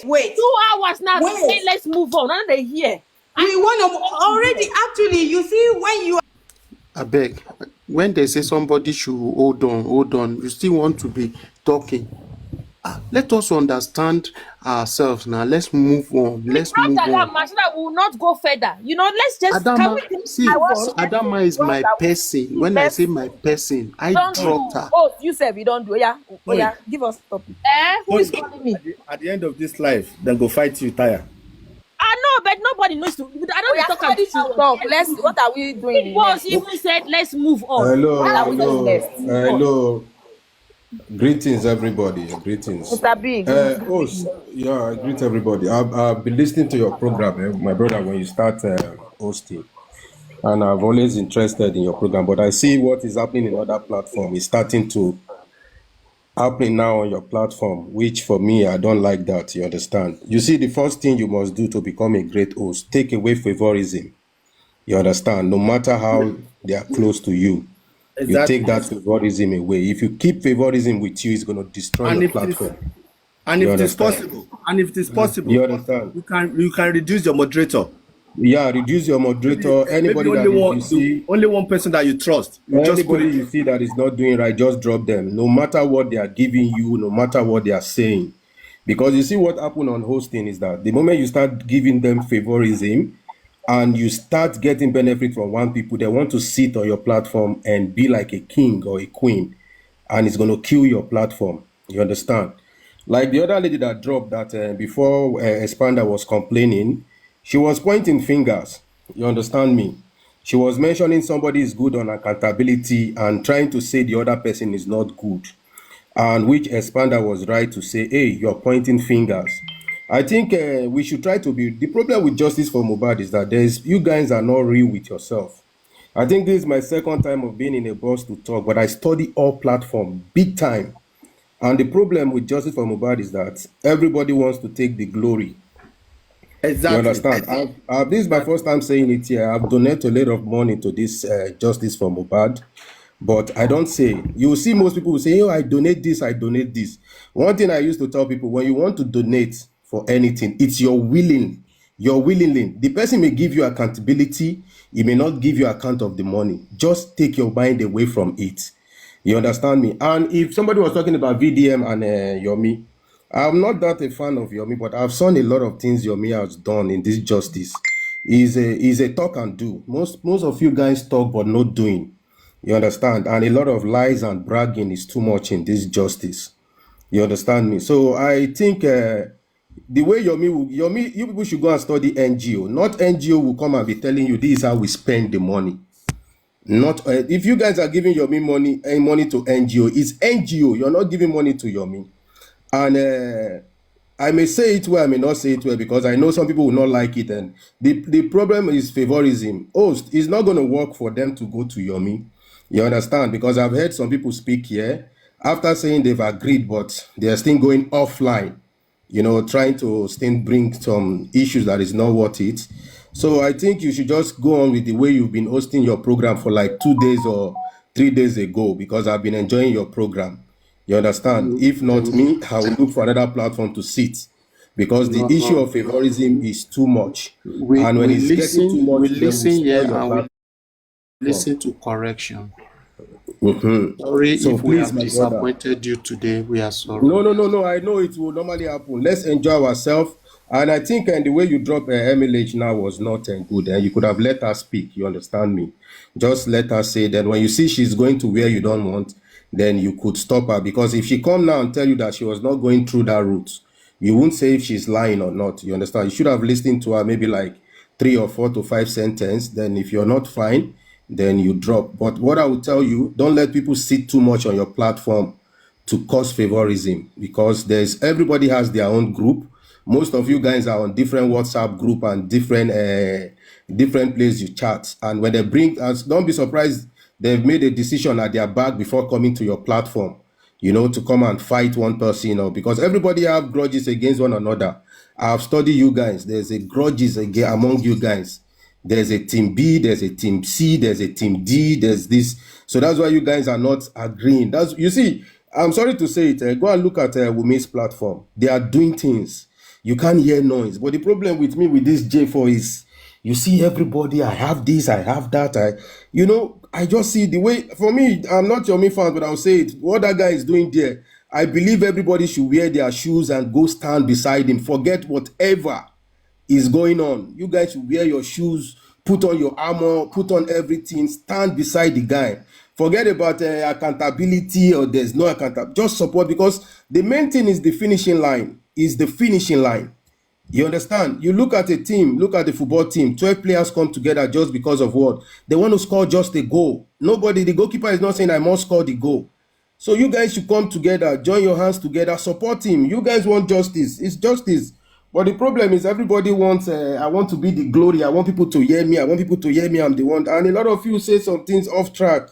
Wait. 2 hours now to say Wait. let's move on. Now they hear. We want to already. Actually, you see, when you I beg, when they say somebody should hold on, you still want to be talking. Let us understand ourselves now. Let's move on. We Let's dropped move on. Adama so that we will not go further. You know, let's just can Adama, we please see, move on? Adama is my person. When I say my person, I Don't dropped do. her. Oh, you said we don't do. Yeah. Oh, yeah. Give us topic. Who is calling me? At the end of this life, then go fight you tire. I know, but nobody knows to. I don't are talk starting about to talk. talk. What are we doing? It was even said, let's move on. Hello. Greetings, everybody. Greetings. Mr. Big. Yeah, I greet everybody. I've been listening to your program, my brother, when you start hosting. And I've always interested in your program, but I see what is happening in other platforms. It's starting to happen now on your platform, which for me, I don't like that, you understand? You see, the first thing you must do to become a great host, take away favorism. You understand? No matter how they are close to you, you take that favorism away. If you keep favorism with you, it's going to destroy your platform. And if it is possible, you understand? You can reduce your moderator. Yeah, reduce your moderator. Anybody maybe that only you see, only one person that you trust. anybody you see that is not doing right, just drop them. No matter what they are giving you, no matter what they are saying, because you see what happened on hosting is that the moment you start giving them favorism, and you start getting benefit from one people, they want to sit on your platform and be like a king or a queen, and it's going to kill your platform. You understand? Like the other lady that dropped that before Expander was complaining, she was pointing fingers. You understand me? She was mentioning somebody is good on accountability and trying to say the other person is not good. And which Expander was right to say, hey, you're pointing fingers. I think we should try to be. The problem with justice for Mohbad is that you guys are not real with yourself. I think this is my second time of being in a bus to talk, but I study all platforms big time. And the problem with justice for Mohbad is that everybody wants to take the glory. Exactly. You understand? This is my first time saying it here. I've donated a lot of money to this justice for Mohbad. But I don't say. You will see most people will say, oh, I donate this, I donate this. One thing I used to tell people, when you want to donate for anything, it's your willing. Your willingly. The person may give you accountability. He may not give you account of the money. Just take your mind away from it. You understand me? And if somebody was talking about VDM and Yomi, I'm not that a fan of Yomi, but I've seen a lot of things Yomi has done in this justice. He's a talk and do. Most of you guys talk but not doing. You understand? And a lot of lies and bragging is too much in this justice. You understand me? So I think the way Yomi, you people should go and study NGO. Not NGO will come and be telling you this is how we spend the money. Not if you guys are giving Yomi money to NGO, it's NGO. You're not giving money to Yomi. And I may say it well, I may not say it well, because I know some people will not like it. And the problem is favorism. It's not going to work for them to go to Yomi. You understand? Because I've heard some people speak here after saying they've agreed, but they're still going offline, trying to still bring some issues that is not worth it. So I think you should just go on with the way you've been hosting your program for like 2 days or 3 days ago, because I've been enjoying your program. You understand? If not me, I will look for another platform to sit, because the issue of favorism is too much. And when it's getting too much, we listen here and we listen to correction. Sorry so if we have disappointed you today. We are sorry. No. I know it will normally happen. Let's enjoy ourselves. And I think the way you drop MLH now was not good. You could have let her speak. You understand me? Just let her say that when you see she's going to where you don't want, then you could stop her. Because if she come now and tell you that she was not going through that route, you won't say if she's lying or not. You understand? You should have listened to her maybe like 3 or 4 to 5 sentences. Then if you're not fine, then you drop. But what I will tell you, don't let people sit too much on your platform to cause favorism, because everybody has their own group. Most of you guys are on different WhatsApp group and different places you chat. And when they bring us, don't be surprised they've made a decision at their back before coming to your platform, to come and fight one person, because everybody have grudges against one another. I've studied you guys. There's a grudges among you guys. There's a team B, there's a team C, there's a team D, there's this. So that's why you guys are not agreeing. You see, I'm sorry to say it. Go and look at Wumi's platform. They are doing things. You can't hear noise. But the problem with me with this J4 is, you see everybody, I have this, I have that. I just see the way, for me, I'm not your main fan, but I'll say it. What that guy is doing there, I believe everybody should wear their shoes and go stand beside him. Forget whatever is going on. You guys should wear your shoes, put on your armor, put on everything, stand beside the guy. Forget about accountability or there's no accountability. Just support, because the main thing is the finishing line. Is the finishing line. You understand? You look at a team, look at the football team, 12 players come together just because of what? They want to score just a goal. Nobody, the goalkeeper is not saying I must score the goal. So you guys should come together, join your hands together, support him. You guys want justice. It's justice. But the problem is everybody wants, I want to be the glory. I want people to hear me. I want people to hear me. I'm the one. And a lot of you say some things off track.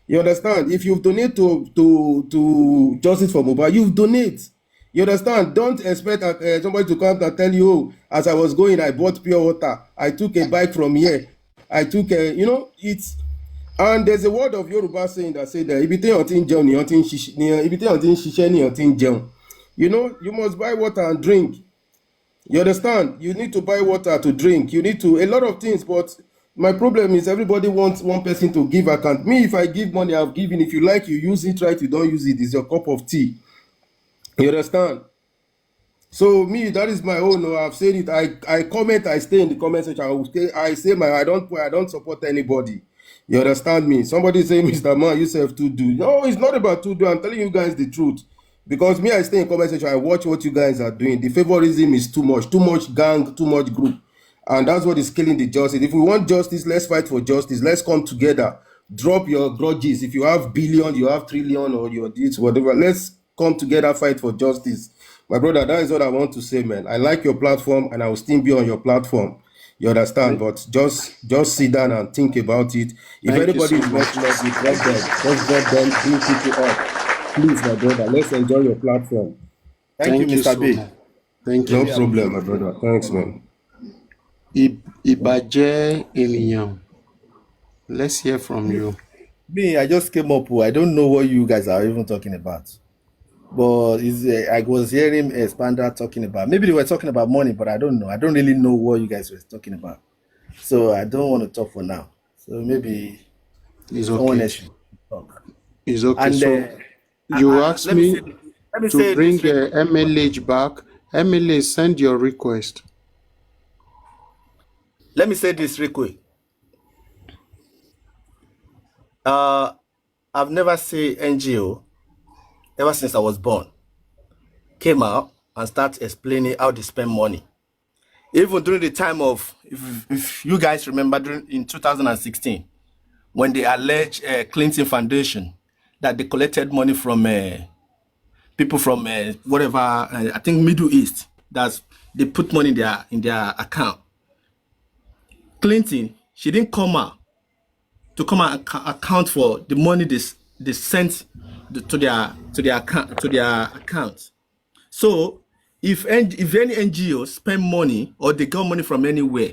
You understand? If you've donated to Justice for Mohbad, you've donate. You understand? Don't expect somebody to come and tell you, oh, as I was going, I bought pure water. I took a bike from here. I took it's... And there's a word of Yoruba saying that say that you must buy water and drink. You understand? You need to buy water to drink. You need to, a lot of things, but my problem is everybody wants one person to give account. Me, if I give money, I've given. If you like, you use it, right? You don't use it. It's your cup of tea. You understand? So me, that is my own. I've said it. I comment. I stay in the comment section. I say I don't support anybody. You understand me? Somebody say, Mr. Man, you have to do. No, it's not about to do. I'm telling you guys the truth. Because me, I stay in comment section. I watch what you guys are doing. The favorism is too much gang, too much group. And that's what is killing the justice. If we want justice, let's fight for justice. Let's come together. Drop your grudges. If you have billion, you have trillion, or your this, whatever. Let's come together, fight for justice. My brother, that is what I want to say, man. I like your platform, and I will still be on your platform. You understand? But just sit down and think about it. If anybody is not love you, drop them. Just drop them, bring people up. Please, my brother, let's enjoy your platform. Thank you, Mr. B. Thank you. No problem, my brother. Thanks, man. Ìbàjẹ́ ènìyàn. Let's hear from you. Me, I just came up. I don't know what you guys are even talking about. But I was hearing Expander talking about, maybe they were talking about money, but I don't know. I don't really know what you guys were talking about. So I don't want to talk for now. So maybe someone else should talk. It's okay. And so you asked me to bring MLH back. MLH, send your request. Let me say this real quick. I've never seen NGO ever since I was born came out and start explaining how they spend money. Even during the time of, if you guys remember, in 2016, when they alleged Clinton Foundation that they collected money from people from whatever, I think Middle East, that they put money in their account. Clinton, she didn't come out to come and account for the money they sent to their account. So if any NGO spend money or they got money from anywhere,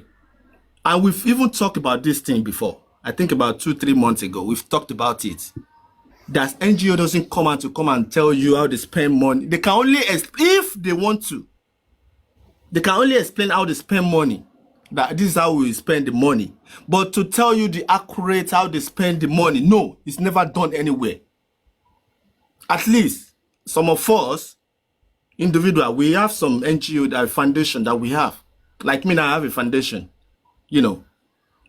and we've even talked about this thing before, I think about 2-3 months ago, we've talked about it, that NGO doesn't come and tell you how they spend money. They can only, if they want to, they can only explain how they spend money, that this is how we spend the money. But to tell you the accurate how they spend the money, no, it's never done anywhere. At least some of us, individual, we have some NGO, that foundation that we have. Like me, now I have a foundation, you know.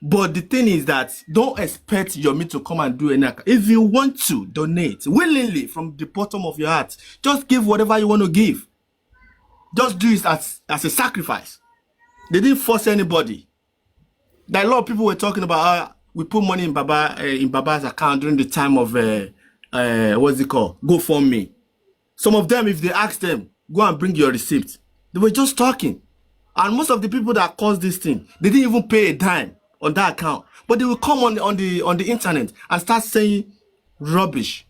But the thing is that don't expect your me to come and do any. If you want to donate willingly from the bottom of your heart, just give whatever you want to give. Just do it as a sacrifice. They didn't force anybody. That a lot of people were talking about we put money in Baba's account during the time of what's it called? GoFundMe. Some of them, if they ask them, go and bring your receipt, they were just talking. And most of the people that caused this thing, they didn't even pay a dime on that account. But they will come on the internet and start saying rubbish.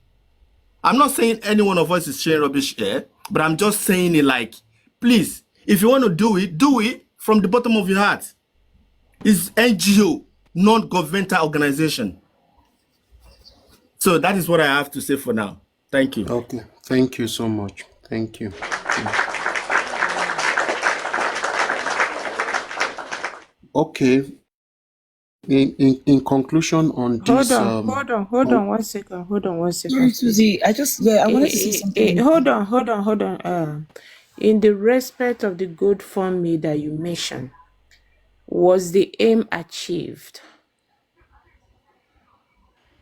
I'm not saying any one of us is sharing rubbish here, but I'm just saying it like, please, if you want to do it from the bottom of your heart. It's NGO, non-governmental organization. So that is what I have to say for now. Thank you. Okay. Thank you so much. Thank you. Okay. In conclusion on Hold this, on, hold on 1 second. Hold on 1 second, Sorry, please. Susie. I wanted to say something. Hold on. In the respect of the GoFundMe that you mentioned, was the aim achieved?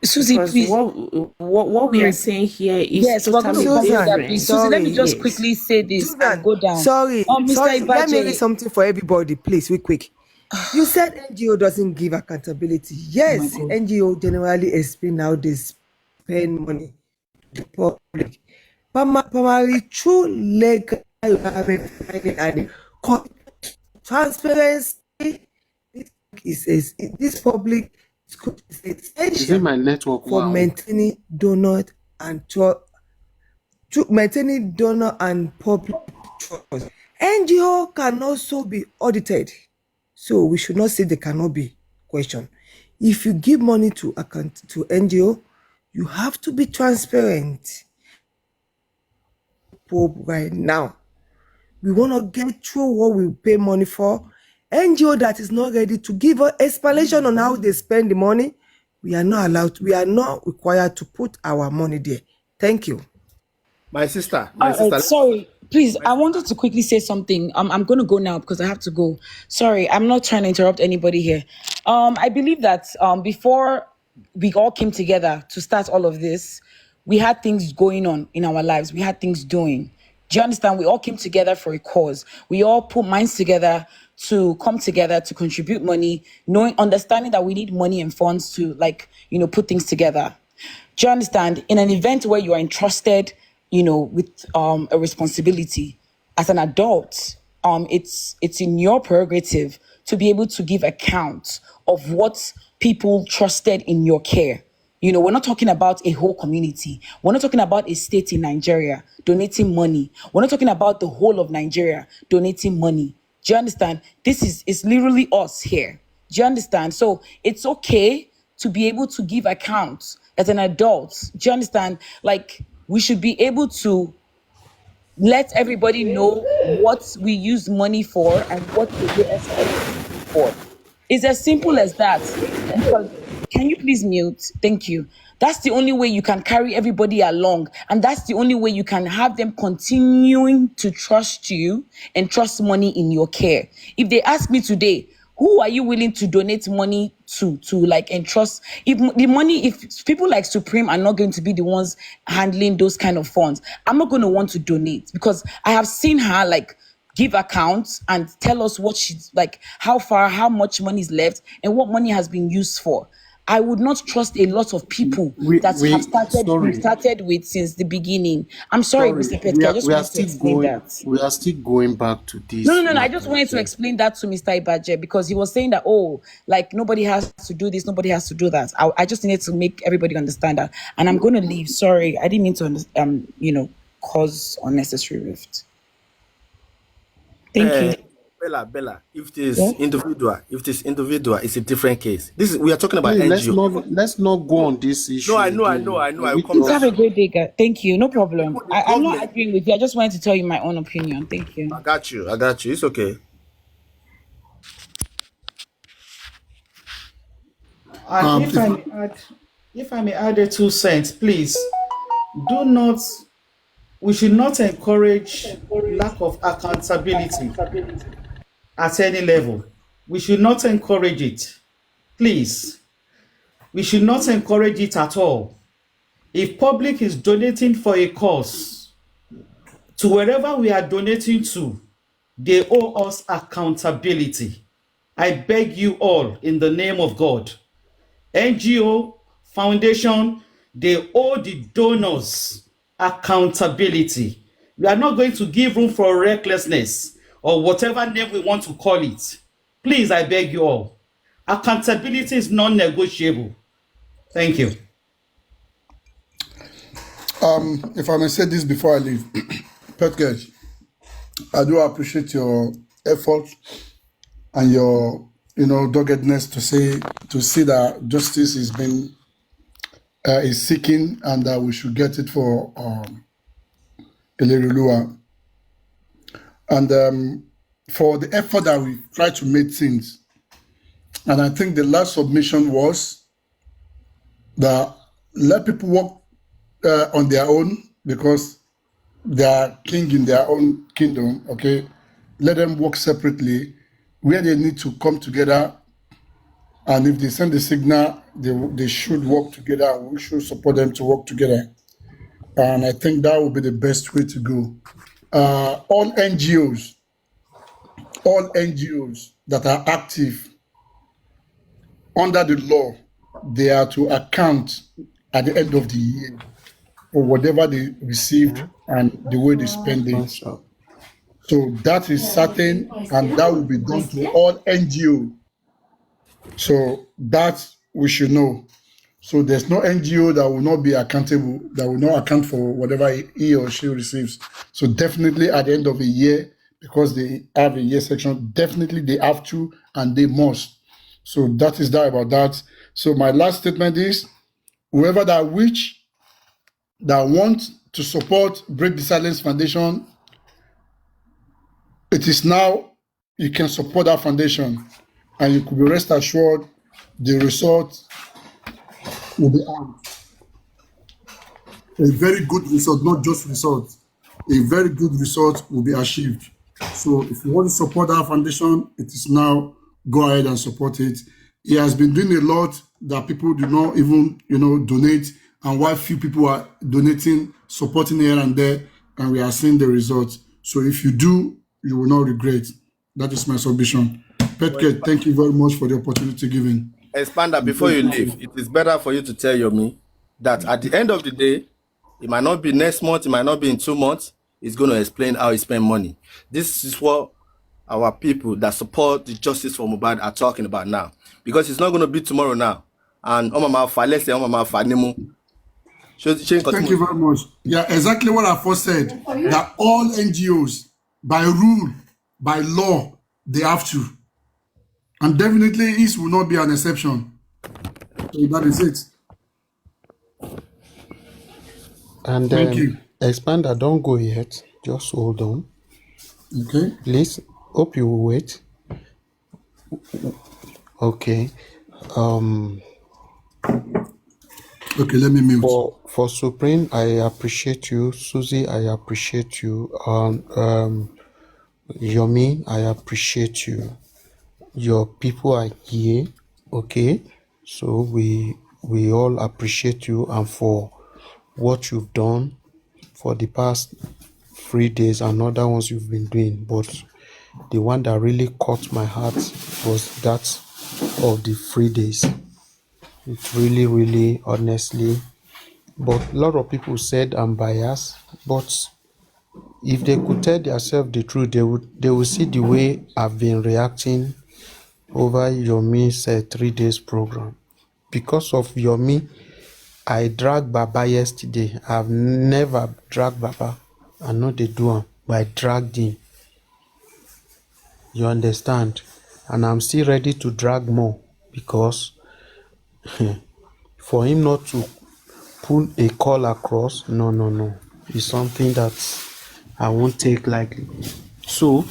Susie, Because please. what we are saying here is Yes, we're going to totally come to that, different. please. Susie, let me just Yes. quickly say this and Susan, go down. sorry, Mr. let me read Ibaje. something for everybody, please, real quick. You said NGO doesn't give accountability. Yes, God. NGO generally explain how they spend money to the public. Primarily through legal requirement and transparency. This public is is it essential my network? for Wow. maintaining donor and public trust. NGO can also be audited, so we should not say they cannot be questioned. If you give money to NGO, you have to be transparent. Right now, we want to get through what we pay money for. NGO that is not ready to give an explanation on how they spend the money, we are not required to put our money there. Thank you. My sister, All right, sorry. Please, I wanted to quickly say something. I'm going to go now because I have to go. Sorry, I'm not trying to interrupt anybody here. I believe that before we all came together to start all of this, we had things going on in our lives. We had things doing. Do you understand? We all came together for a cause. We all put minds together to come together to contribute money, understanding that we need money and funds to put things together. Do you understand? In an event where you are entrusted, with a responsibility as an adult, it's in your prerogative to be able to give account of what people trusted in your care. We're not talking about a whole community. We're not talking about a state in Nigeria donating money. We're not talking about the whole of Nigeria donating money. Do you understand? This is literally us here. Do you understand? So it's okay to be able to give accounts as an adult. Do you understand? Like, we should be able to let everybody know what we use money for and what they pay us for. It's as simple as that. Because, can you please mute? Thank you. That's the only way you can carry everybody along. And that's the only way you can have them continuing to trust you and trust money in your care. If they ask me today, who are you willing to donate money to entrust? If people like Supreme are not going to be the ones handling those kind of funds, I'm not going to want to donate, because I have seen her give accounts and tell us what she's how much money is left and what money has been used for. I would not trust a lot of people that we've started with since the beginning. I'm sorry, Mr. Petke. I just wanted to explain that. We are still going back to this. No. I just wanted to explain that to Mr. Ibaje, because he was saying that, nobody has to do this, nobody has to do that. I just needed to make everybody understand that. And I'm going to leave. Sorry, I didn't mean to, cause unnecessary rift. Thank you. Bella, if it is individual, it's a different case. We are talking about Hey, NGO. let's not go on this issue. No, I know. I will come Please have a great day, guys. Thank you. No problem. I'm not government- agreeing with you. I just wanted to tell you my own opinion. Thank you. I got you. It's okay. And if I may add a 2 cents, please we should not encourage lack of accountability at any level. We should not encourage it. Please. We should not encourage it at all. If public is donating for a cause, to wherever we are donating to, they owe us accountability. I beg you all, in the name of God. NGO, foundation, they owe the donors accountability. We are not going to give room for recklessness or whatever name we want to call it. Please, I beg you all. Accountability is non-negotiable. Thank you. If I may say this before I leave, Petke, I do appreciate your effort and your doggedness to see that justice is seeking, and that we should get it for Ilerulua, and for the effort that we try to make things And I think the last submission was that let people work on their own because they are king in their own kingdom, okay? Let them work separately where they need to come together. And if they send the signal, they should work together. We should support them to work together. And I think that would be the best way to go. All NGOs that are active under the law, they are to account at the end of the year for whatever they received and the way they spend it. So that is certain, and that will be done to all NGO. So that we should know. So there's no NGO that will not be accountable, that will not account for whatever he or she receives. So definitely at the end of the year, because they have a year section, definitely they have to and they must. So that is that about that. So my last statement is whoever that want to support Break the Silence Foundation, it is now you can support that foundation and you could be rest assured the result will be out. A very good result, not just result. A very good result will be achieved. So if you want to support our foundation, it is now go ahead and support it. He has been doing a lot that people do not even, donate, and while few people are donating, supporting here and there, and we are seeing the results. So if you do, you will not regret. That is my submission. Petke, thank you very much for the opportunity given. Expander, before you leave, it is better for you to tell Yomi that at the end of the day, it might not be next month, it might not be in 2 months. He's going to explain how he spend money. This is what our people that support the justice for Mohbad are talking about now. Because it's not going to be tomorrow now. And let's say thank you very much. Yeah, exactly what I first said. That all NGOs, by rule, by law, they have to. And definitely this will not be an exception. So that is it. And thank you. Expander, don't go yet. Just hold on. Okay. Please, hope you will wait. Okay. Okay, let me mute. For Supreme, I appreciate you. Susie, I appreciate you. Yomi, I appreciate you. Your people are here, okay? So we all appreciate you and for what you've done for the past 3 days and other ones you've been doing. But the one that really caught my heart was that of the 3 days. It really, really, honestly. But a lot of people said I'm biased. But if they could tell themselves the truth, they would see the way I've been reacting over Yomi's 3 days program. Because of Yomi, I dragged Baba yesterday. I've never dragged Baba. I know they do him, but I dragged him. You understand? And I'm still ready to drag more because for him not to pull a call across, no. It's something that I won't take lightly. So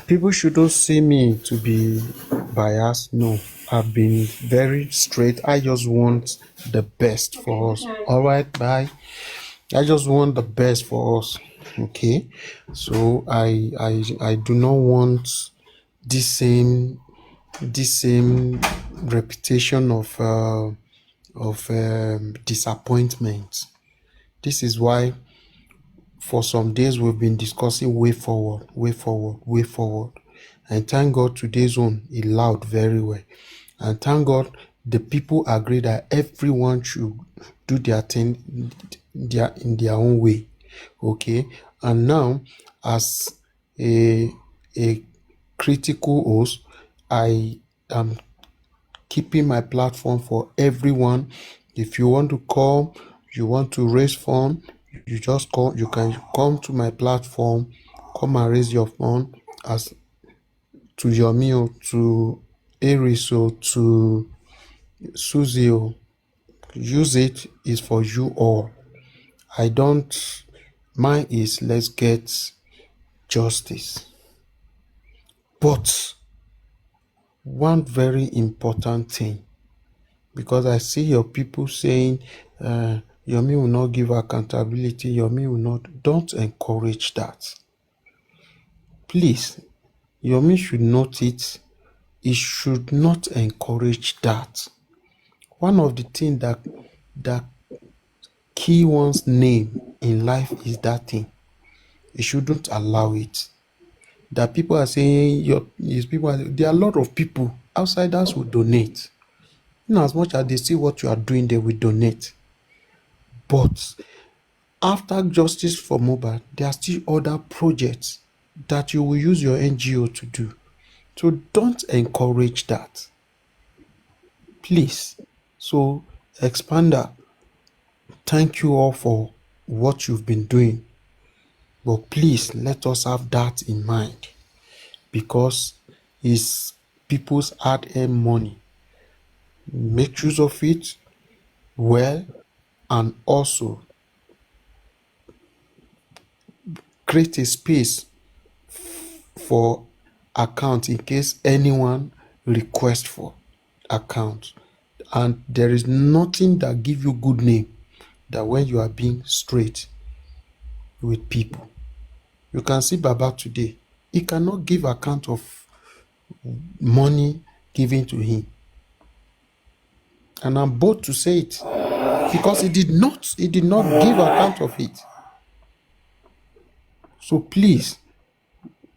people shouldn't see me to be biased. No, I've been very straight. I just want the best for us. All right, bye. I just want the best for us. Okay, so I do not want this same reputation of disappointment. This is why for some days we've been discussing way forward. And thank God today's one is loud very well. And thank God the people agree that everyone should do their thing in their own way. Okay. And now as a critical host, I am keeping my platform for everyone. If you want to call, you want to raise fund, you just call. You can come to my platform, come and raise your fund as to Yomi, to Aries, to Susie. Use it is for you all. I don't. Mine is let's get justice. But one very important thing, because I see your people saying Yomi will not give accountability, Yomi will not. Don't encourage that. Please, Yomi should note it. He should not encourage that. One of the things that key one's name in life is that thing. He shouldn't allow it. That people are saying there are a lot of people outsiders will donate. In as much as they see what you are doing, they will donate. But after justice for Mohbad, there are still other projects that you will use your NGO to do. So don't encourage that, please. So, Expander, thank you all for what you've been doing. But please let us have that in mind, because it's people's hard-earned money. Make use of it well, and also create a space for account in case anyone requests for account. And there is nothing that give you good name that when you are being straight with people. You can see Baba today, he cannot give account of money given to him, and I'm bold to say it, because he did not give account of it. So please,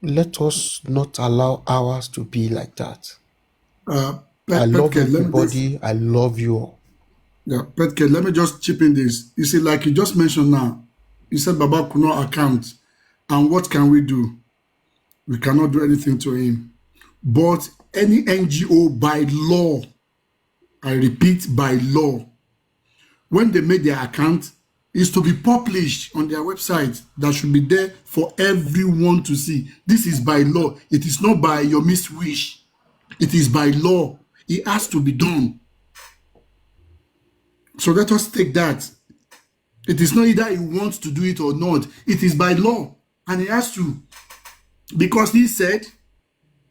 let us not allow ours to be like that. I love everybody. I love you all. Yeah, Petke, let me just chip in this. You see, like you just mentioned now, you said Baba could not account. And what can we do? We cannot do anything to him. But any NGO by law, I repeat, by law, when they make their account, is to be published on their website. That should be there for everyone to see. This is by law. It is not by your miswish. It is by law. It has to be done. So let us take that. It is not either he wants to do it or not. It is by law. And he has to. Because he said,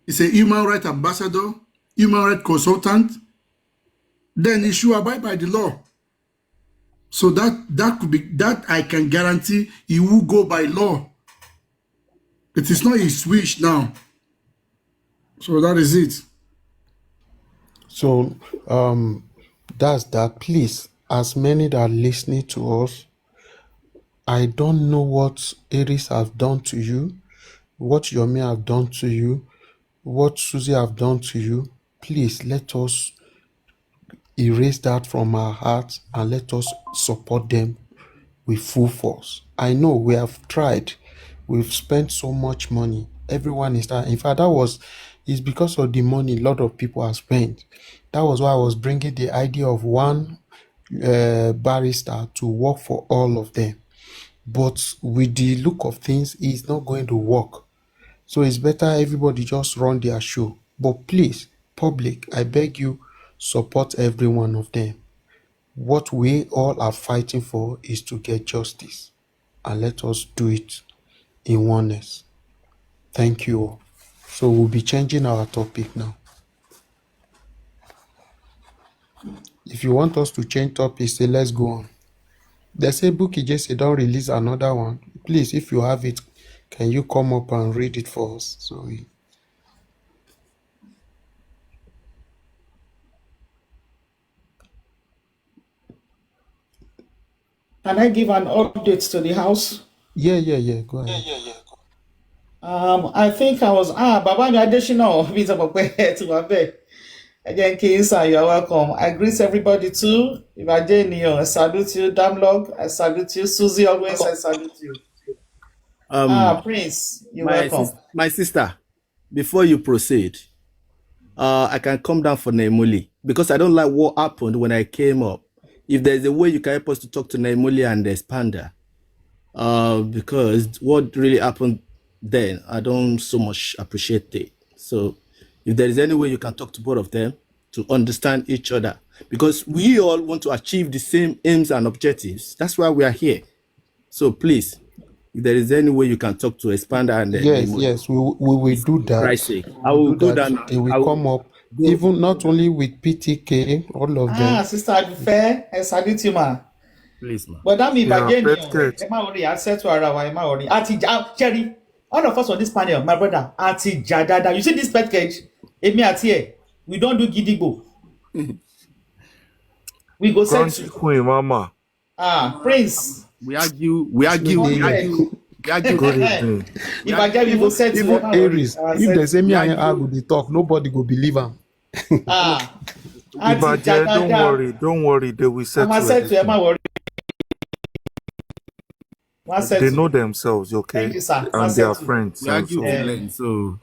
he's a human rights ambassador, human rights consultant, then he should abide by the law. So that could be, that I can guarantee he will go by law. It is not his wish now. So that is it. So that's that. Please, as many that are listening to us, I don't know what Aries have done to you, what Yomi have done to you, what Susie have done to you. Please let us erase that from our hearts and let us support them with full force. I know we have tried. We've spent so much money. Everyone is there. In fact, it's because of the money a lot of people have spent. That was why I was bringing the idea of one barrister to work for all of them. But with the look of things, it's not going to work. So it's better everybody just run their show. But please, public, I beg you, support every one of them. What we all are fighting for is to get justice, and let us do it in oneness. Thank you all. So we'll be changing our topic now. If you want us to change topic, say let's go on. They say Bukky Jesse don't release another one. Please, if you have it, can you come up and read it for us? Can I give an update to the house? Yeah. Go ahead. I think I was Baba mi Adesina mi sọ pé ti wà bẹ́ẹ̀. Ẹ jẹ́ kí n sir, you are welcome. I greet everybody too. Ìbàjẹ́ ènìyàn, I salute you. Damlog, I salute you. Susie, always I salute you. Prince, you're welcome. My sister, before you proceed, I can come down for Naimuli because I don't like what happened when I came up. If there's a way you can help us to talk to Naimuli and the Expander, because what really happened then, I don't so much appreciate it. So if there is any way you can talk to both of them to understand each other, because we all want to achieve the same aims and objectives. That's why we are here. So please, if there is any way you can talk to Expander and yes, we will do that. Christ's sake, I will go down. They will come up. even not only with PTK, all of them. Sister Adufe, ẹ salute you, ma. Please, ma. But that mean Yeah, by pet Jenny, cat. Emma already accept to Arawa, Emma already. Cherry, all of us on this panel, my brother, Ati Jadada. You see this pet cage? Emi Ati, we don't do gidigbo. We go set Crunchy to. Queen Mama. Prince. We argue. We argue. No, We they- argue. We argue. Good evening. If I get we go set to Even Emma already. Aries, if they say me and I go dey talk, nobody go believe am. Ati Ibaje, Jadada. don't worry, they will settle I'm set to Emma everything. already. One set They to. know themselves, okay? Thank you, sir. And they are friends. We argue So, to learn. So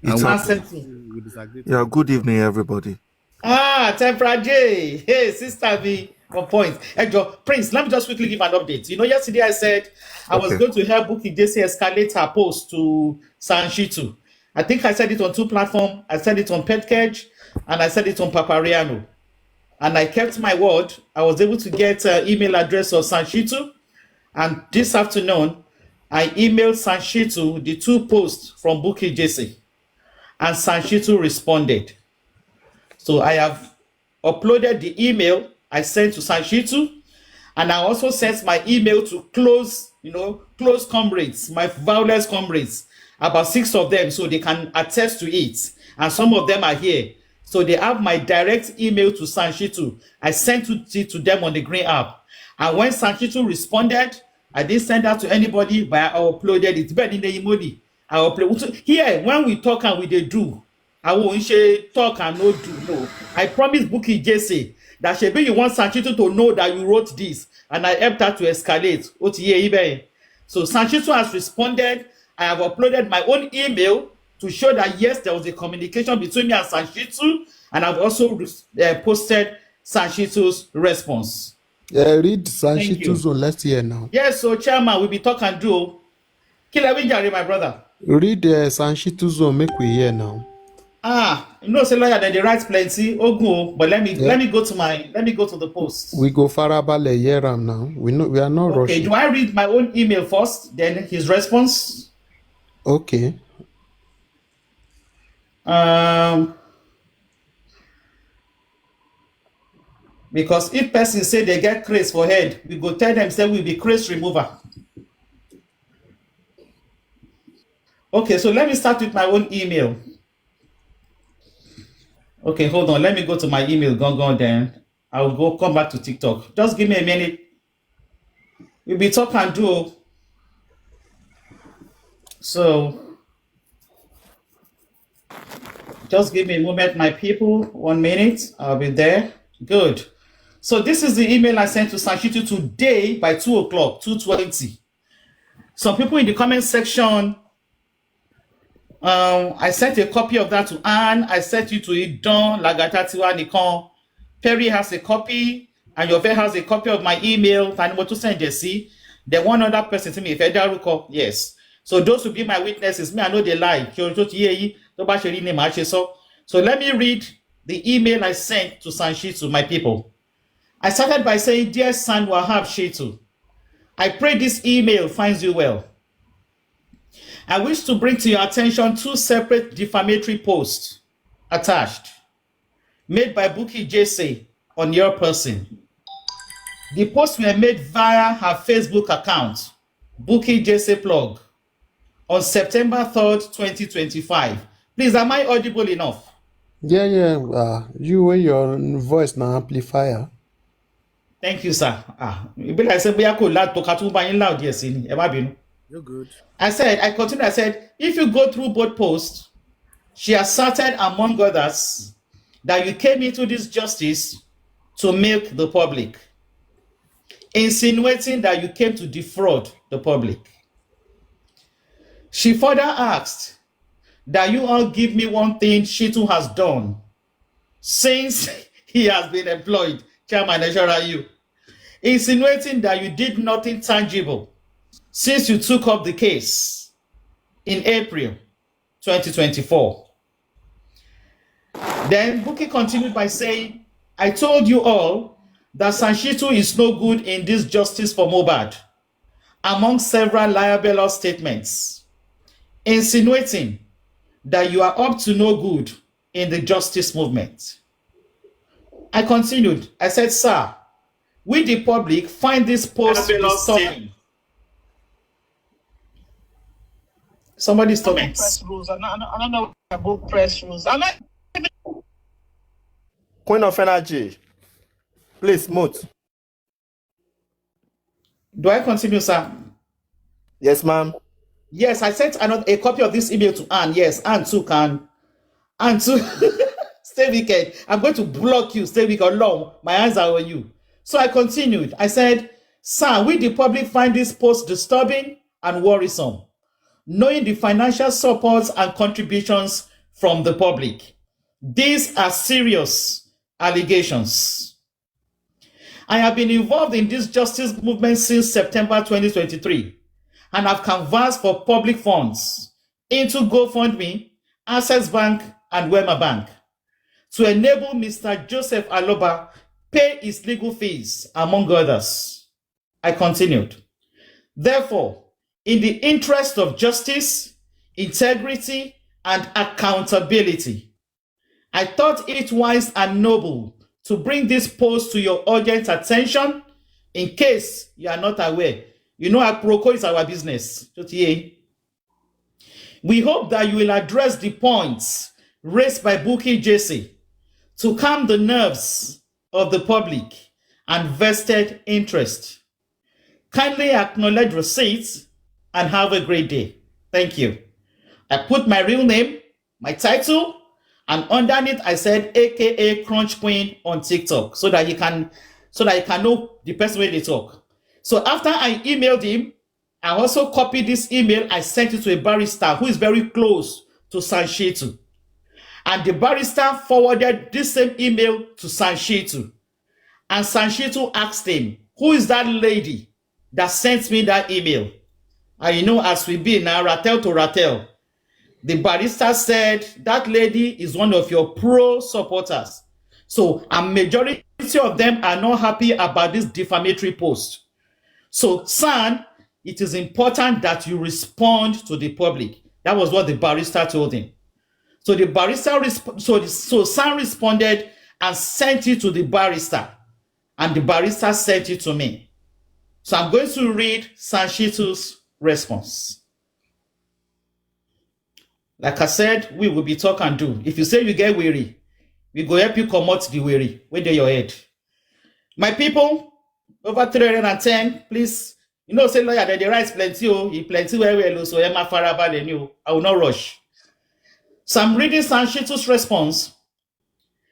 it's One happening. set to. we disagree. Yeah, good evening, everybody. Tempera J. Hey, sister V. On point. Hey, Prince, let me just quickly give an update. You know, yesterday I said I was Okay. going to help Bookie JC escalate her post to Sanshitu. I think I said it on 2 platforms. I said it on Petcage and I said it on Papariano. And I kept my word. I was able to get email address of Sanshitu. And this afternoon, I emailed Sanshitu the 2 posts from Bookie JC. And Sanshitu responded. So I have uploaded the email I sent to Sanshitu, and I also sent my email to close comrades, my violence comrades, about 6 of them, so they can attest to it. And some of them are here. So they have my direct email to Sanshitu. I sent it to them on the Green app. And when Sanshitu responded, I didn't send that to anybody, but I uploaded it. But in the emoji, I uploaded. So here, when we talk and we dey do, I won't say talk and no do. No. I promised Bookie Jesse that shebi you want Sanchito to know that you wrote this, and I helped her to escalate. So Sanchito has responded. I have uploaded my own email to show that yes, there was a communication between me and Sanchito, and I've also posted Sanchito's response. Read Thank you. Sanshitu's own. Let's hear now. Yes, so chairman, we be talk and do. Kilawinjari, my brother. Read Sanshitu's own. Make we hear now. You know, say lawyer, they write plenty. Oh, go, but let me go to the post. We go farabale hear am now. We are not Okay, rushing. do I read my own email first, then his response? Okay. Because if person say they get craze for head, we go tell them say we be craze remover. Okay, so let me start with my own email. Okay, hold on. Let me go to my email. Go then. I'll come back to TikTok. Just give me a minute. We'll be talk and do. So just give me a moment, my people. 1 minute. I'll be there. Good. So this is the email I sent to Sanchitu today by 2 o'clock, 2:20. Some people in the comment section, I sent a copy of that to Anne. I sent you to Idon, Lagatatiwa Nikon. Perry has a copy, and Yove has a copy of my email. Tanimoto send Jesse. The one other person to me, Fedaruko. Yes. So those will be my witnesses. Me, I know they lie. So let me read the email I sent to Sanshitu, my people. I started by saying, Dear San Wahab Shitu, I pray this email finds you well. I wish to bring to your attention 2 separate defamatory posts attached, made by Bookie Jesse on your person. The posts were made via her Facebook account, Bookie Jesse Plug, on September 3rd, 2025. Please, am I audible enough? Yeah. You and your voice now amplifier. Thank you, sir. It be like say boya ko loud to katu ba yin loud yes ni. Ẹ má bínú. You're good. I said, if you go through both posts, she asserted, among others, that you came into this justice to milk the public, insinuating that you came to defraud the public. She further asked that you all give me one thing Shitu has done since he has been employed, Chairman you, insinuating that you did nothing tangible since you took up the case in April 2024. Then Bukky continued by saying, I told you all that Sanshitu is no good in this justice for Mohbad, among several liable statements, insinuating that you are up to no good in the justice movement. I continued. I said, sir, we the public find this post disturbing. Somebody's talking. Press rules. I don't know about press rules. Queen of Energy, please mute. Do I continue, sir? Yes, ma'am. Yes, I sent a copy of this email to Anne. Yes, Anne too can. Anne too. Stay wicked. I'm going to block you. Stay wicked alone. My hands are on you. So I continued. I said, sir, we the public find this post disturbing and worrisome, knowing the financial supports and contributions from the public. These are serious allegations. I have been involved in this justice movement since September 2023 and have canvassed for public funds into GoFundMe, Access Bank, and Wema Bank to enable Mr. Joseph Aloba pay his legal fees, among others. I continued. Therefore, in the interest of justice, integrity, and accountability, I thought it wise and noble to bring this post to your urgent attention in case you are not aware. You know, Aproko is our business. We hope that you will address the points raised by Bukky Jesse to calm the nerves of the public and vested interest. Kindly acknowledge receipts and have a great day. Thank you. I put my real name, my title, and underneath I said AKA Crunch Queen on TikTok so that you can know the person when they talk. So after I emailed him, I also copied this email. I sent it to a barrister who is very close to Sanshitu. And the barrister forwarded this same email to Sanshitu. And Sanshitu asked him, who is that lady that sent me that email? And you know, as we be now, Ratel to Ratel, the barrister said that lady is one of your pro supporters. So a majority of them are not happy about this defamatory post. So, son, it is important that you respond to the public. That was what the barrister told him. So the barrister, so son responded and sent it to the barrister. And the barrister sent it to me. So I'm going to read Sanshitu's response. Like I said, we will be talk and do. If you say you get weary, we go help you come out the weary. Where do your head? My people, over 310, please. You know, say lawyer, they write plenty, he plenty where we so Emma Farabal and you. I will not rush. So I'm reading Sanshitu's response.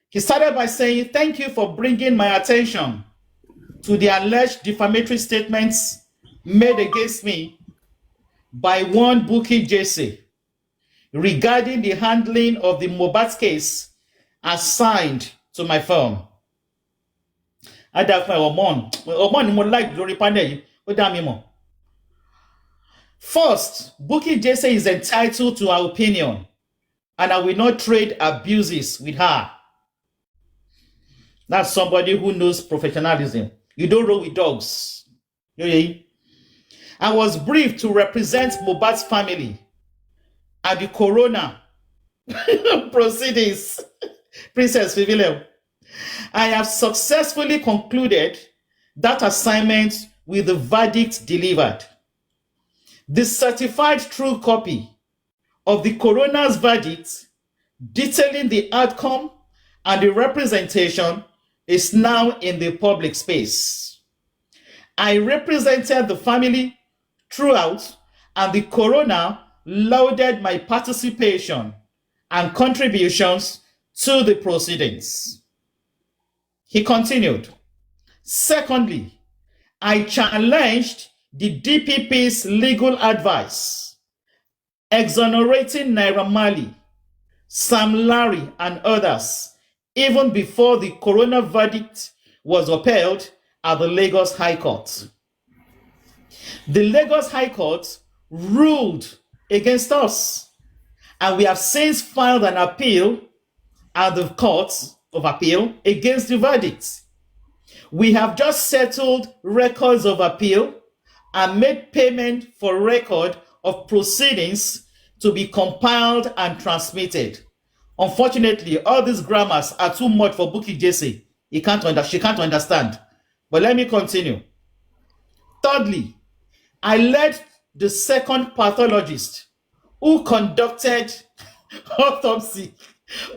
He started by saying, thank you for bringing my attention to the alleged defamatory statements made against me by one Bukky Jesse regarding the handling of the Mohbad case assigned to my firm. I doubt my Omon like glory panel. First, Bukky Jesse is entitled to our opinion, and I will not trade abuses with her. That's somebody who knows professionalism. You don't roll with dogs. I was briefed to represent Mohbad's family at the Corona proceedings. Princess Fivilem. I have successfully concluded that assignment with the verdict delivered. The certified true copy of the coroner's verdict detailing the outcome and the representation is now in the public space. I represented the family throughout, and the coroner lauded my participation and contributions to the proceedings. He continued, secondly, I challenged the DPP's legal advice, exonerating Naira Marley, Sam Larry, and others, even before the coroner verdict was upheld at the Lagos High Court. The Lagos High Court ruled against us, and we have since filed an appeal at the Court of Appeal against the verdict. We have just settled records of appeal and made payment for record of proceedings to be compiled and transmitted. Unfortunately, all these grammars are too much for Bukky Jesse. She can't understand. But let me continue. Thirdly, I led the second pathologist who conducted autopsy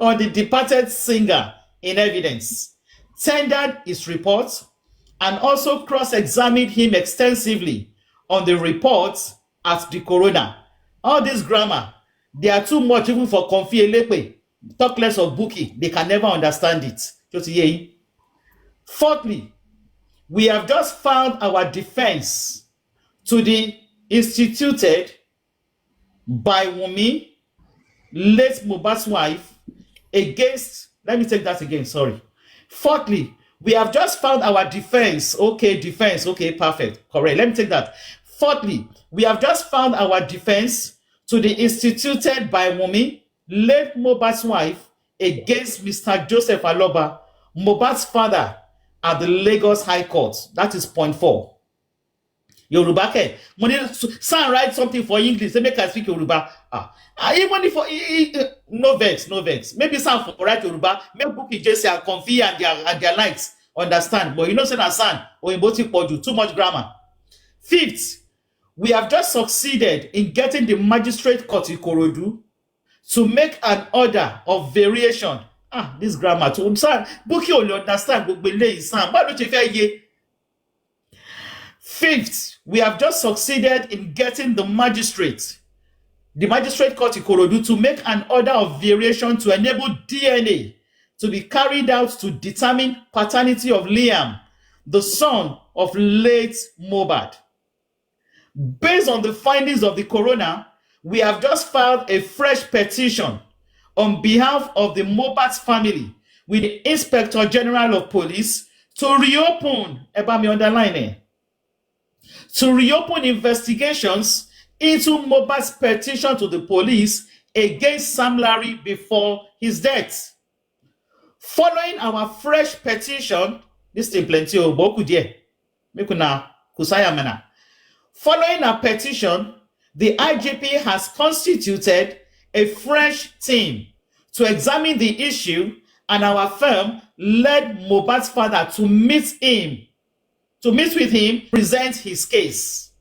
on the departed singer in evidence, tendered his report, and also cross-examined him extensively on the reports at the coroner. All this grammar, they are too much even for Comfy Elepe. Talk less of Bukky, they can never understand it. Just hear. Fourthly, we have just found our defense to the instituted by Wunmi, late Mohbad's wife, against, let me take that again, sorry. Fourthly, we have just found our defense, okay, perfect, correct, let me take that. Fourthly, we have just found our defense to the instituted by Wunmi, late Mohbad's wife, against Mr. Joseph Aloba, Mohbad's father, at the Lagos High Court. That is point 4. Yoruba ke. Son write something for English, they make us speak Yoruba. Even if no vex. Maybe some for write Yoruba, make Bukky Jesse and Comfy and their likes understand. But you know, say na son or in both too much grammar. Fifth, we have just succeeded in getting the magistrate court Ikorodu to make an order of variation. This grammar too. Bukky only understand. Why don't you fair ye? Fifth, we have just succeeded in getting the magistrate court Ikorodu to make an order of variation to enable DNA to be carried out to determine paternity of Liam, the son of late Mohbad. Based on the findings of the coroner, we have just filed a fresh petition on behalf of the Mohbad's family with the Inspector General of Police to reopen, to reopen investigations into Mohbad's petition to the police against Sam Larry before his death. Following our fresh petition, this thing plenty of boku there. Make una kusaya mena. Following our petition, the IGP has constituted a fresh team to examine the issue, and our firm led Mohbad's father to meet with him, present his case.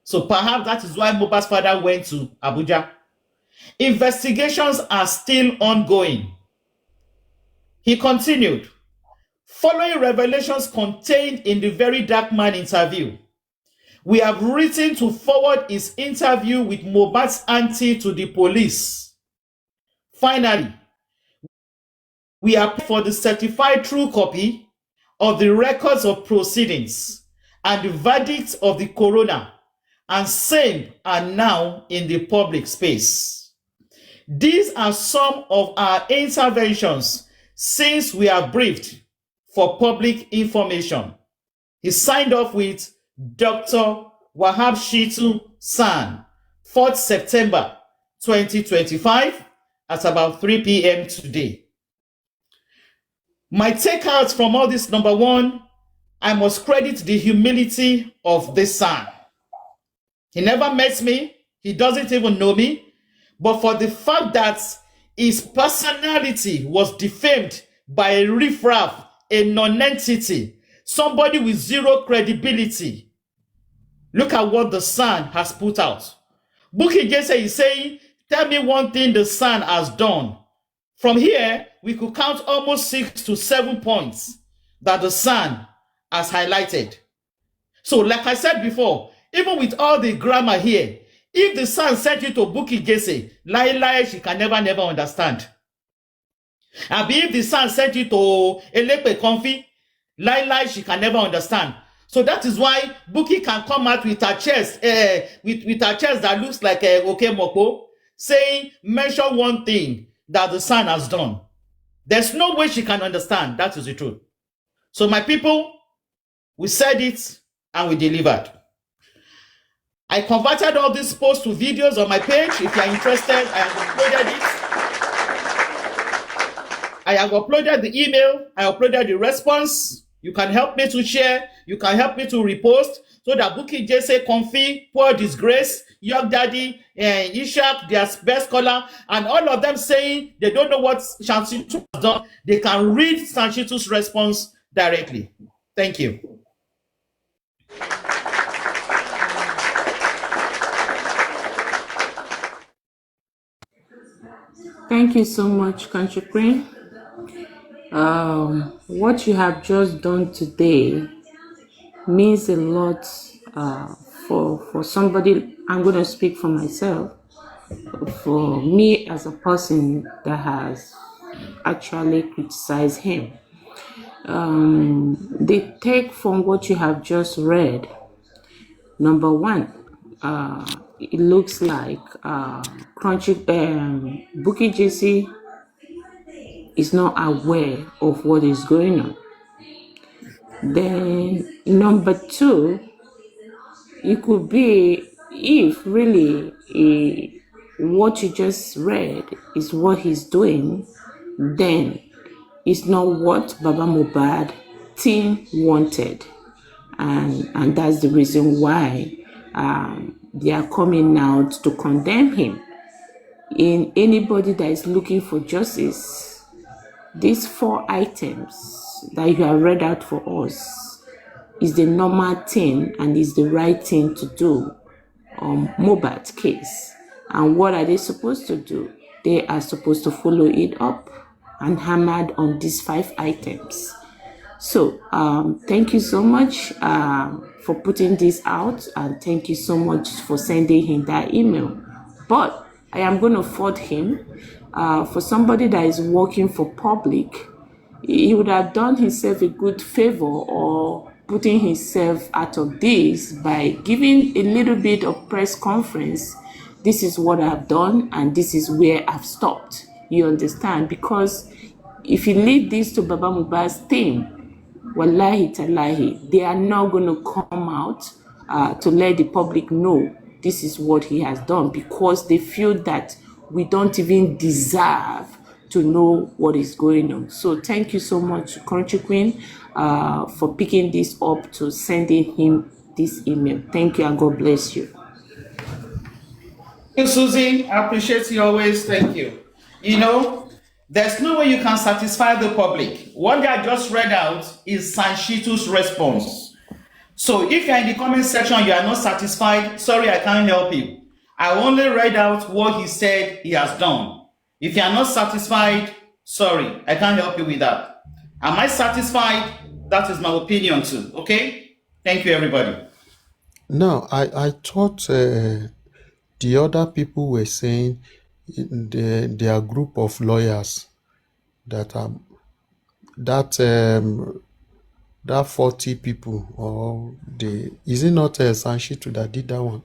So perhaps that is why Mohbad's father went to Abuja. Investigations are still ongoing. He continued, following revelations contained in the Very Dark Man interview, we have written to forward his interview with Mohbad's auntie to the police. Finally, we are for the certified true copy of the records of proceedings and the verdict of the coroner, and same are now in the public space. These are some of our interventions since we are briefed for public information. He signed off with Dr. Wahab Shitu San, 4th September 2025 at about 3 p.m. today. My takeouts from all this, number one, I must credit the humility of this son. He never met me. He doesn't even know me. But for the fact that his personality was defamed by a riffraff, a non-entity, somebody with zero credibility. Look at what the son has put out. Bukky Jesse is saying, tell me one thing the son has done. From here, we could count almost 6 to 7 points that the son has highlighted. So like I said before, even with all the grammar here, if the son sent you to Bukky Jesse, lie, she can never understand. And if the son sent you to Elepe Comfy, lie, she can never understand. So that is why Bukky can come out with her chest, with her chest that looks like a Moko, saying, mention one thing that the son has done. There's no way she can understand. That is the truth. So my people, we said it and we delivered. I converted all these posts to videos on my page. If you are interested, I have uploaded it. I have uploaded the email. I uploaded the response. You can help me to share. You can help me to repost so that Bukky Jesse, Comfy, Poor Disgrace, York Daddy, Ishak, their best scholar, and all of them saying they don't know what Shansitu has done. They can read Sanshitu's response directly. Thank you. Thank you so much, Country Queen. What you have just done today means a lot for somebody. I'm going to speak for myself. For me as a person that has actually criticized him, the take from what you have just read. Number one, it looks like Bukky Jesse is not aware of what is going on. Then number two, it could be if really what you just read is what he's doing, then it's not what Baba Mohbad team wanted, and that's the reason why they are coming out to condemn him. In anybody that is looking for justice, these 4 items that you have read out for us is the normal thing and is the right thing to do on Mohbad's case. And what are they supposed to do? They are supposed to follow it up and hammered on these 5 items. So thank you so much for putting this out, and thank you so much for sending him that email. But I am going to fault him. For somebody that is working for public, he would have done himself a good favor or putting himself out of this by giving a little bit of press conference. This is what I've done and this is where I've stopped. You understand? Because if you leave this to Baba Mohbad's team, wallahi talahi, they are not going to come out to let the public know this is what he has done, because they feel that we don't even deserve to know what is going on. So thank you so much, Country Queen, for picking this up to sending him this email. Thank you and God bless you. Thank you, Susie. I appreciate you always. Thank you. You know, there's no way you can satisfy the public. What I just read out is Sanshitu's response. So if you're in the comment section, you are not satisfied, sorry, I can't help you. I only read out what he said he has done. If you are not satisfied, sorry, I can't help you with that. Am I satisfied? That is my opinion too, okay? Thank you, everybody. No, I thought the other people were saying their group of lawyers that that 40 people, or is it not Sanshitu that did that one?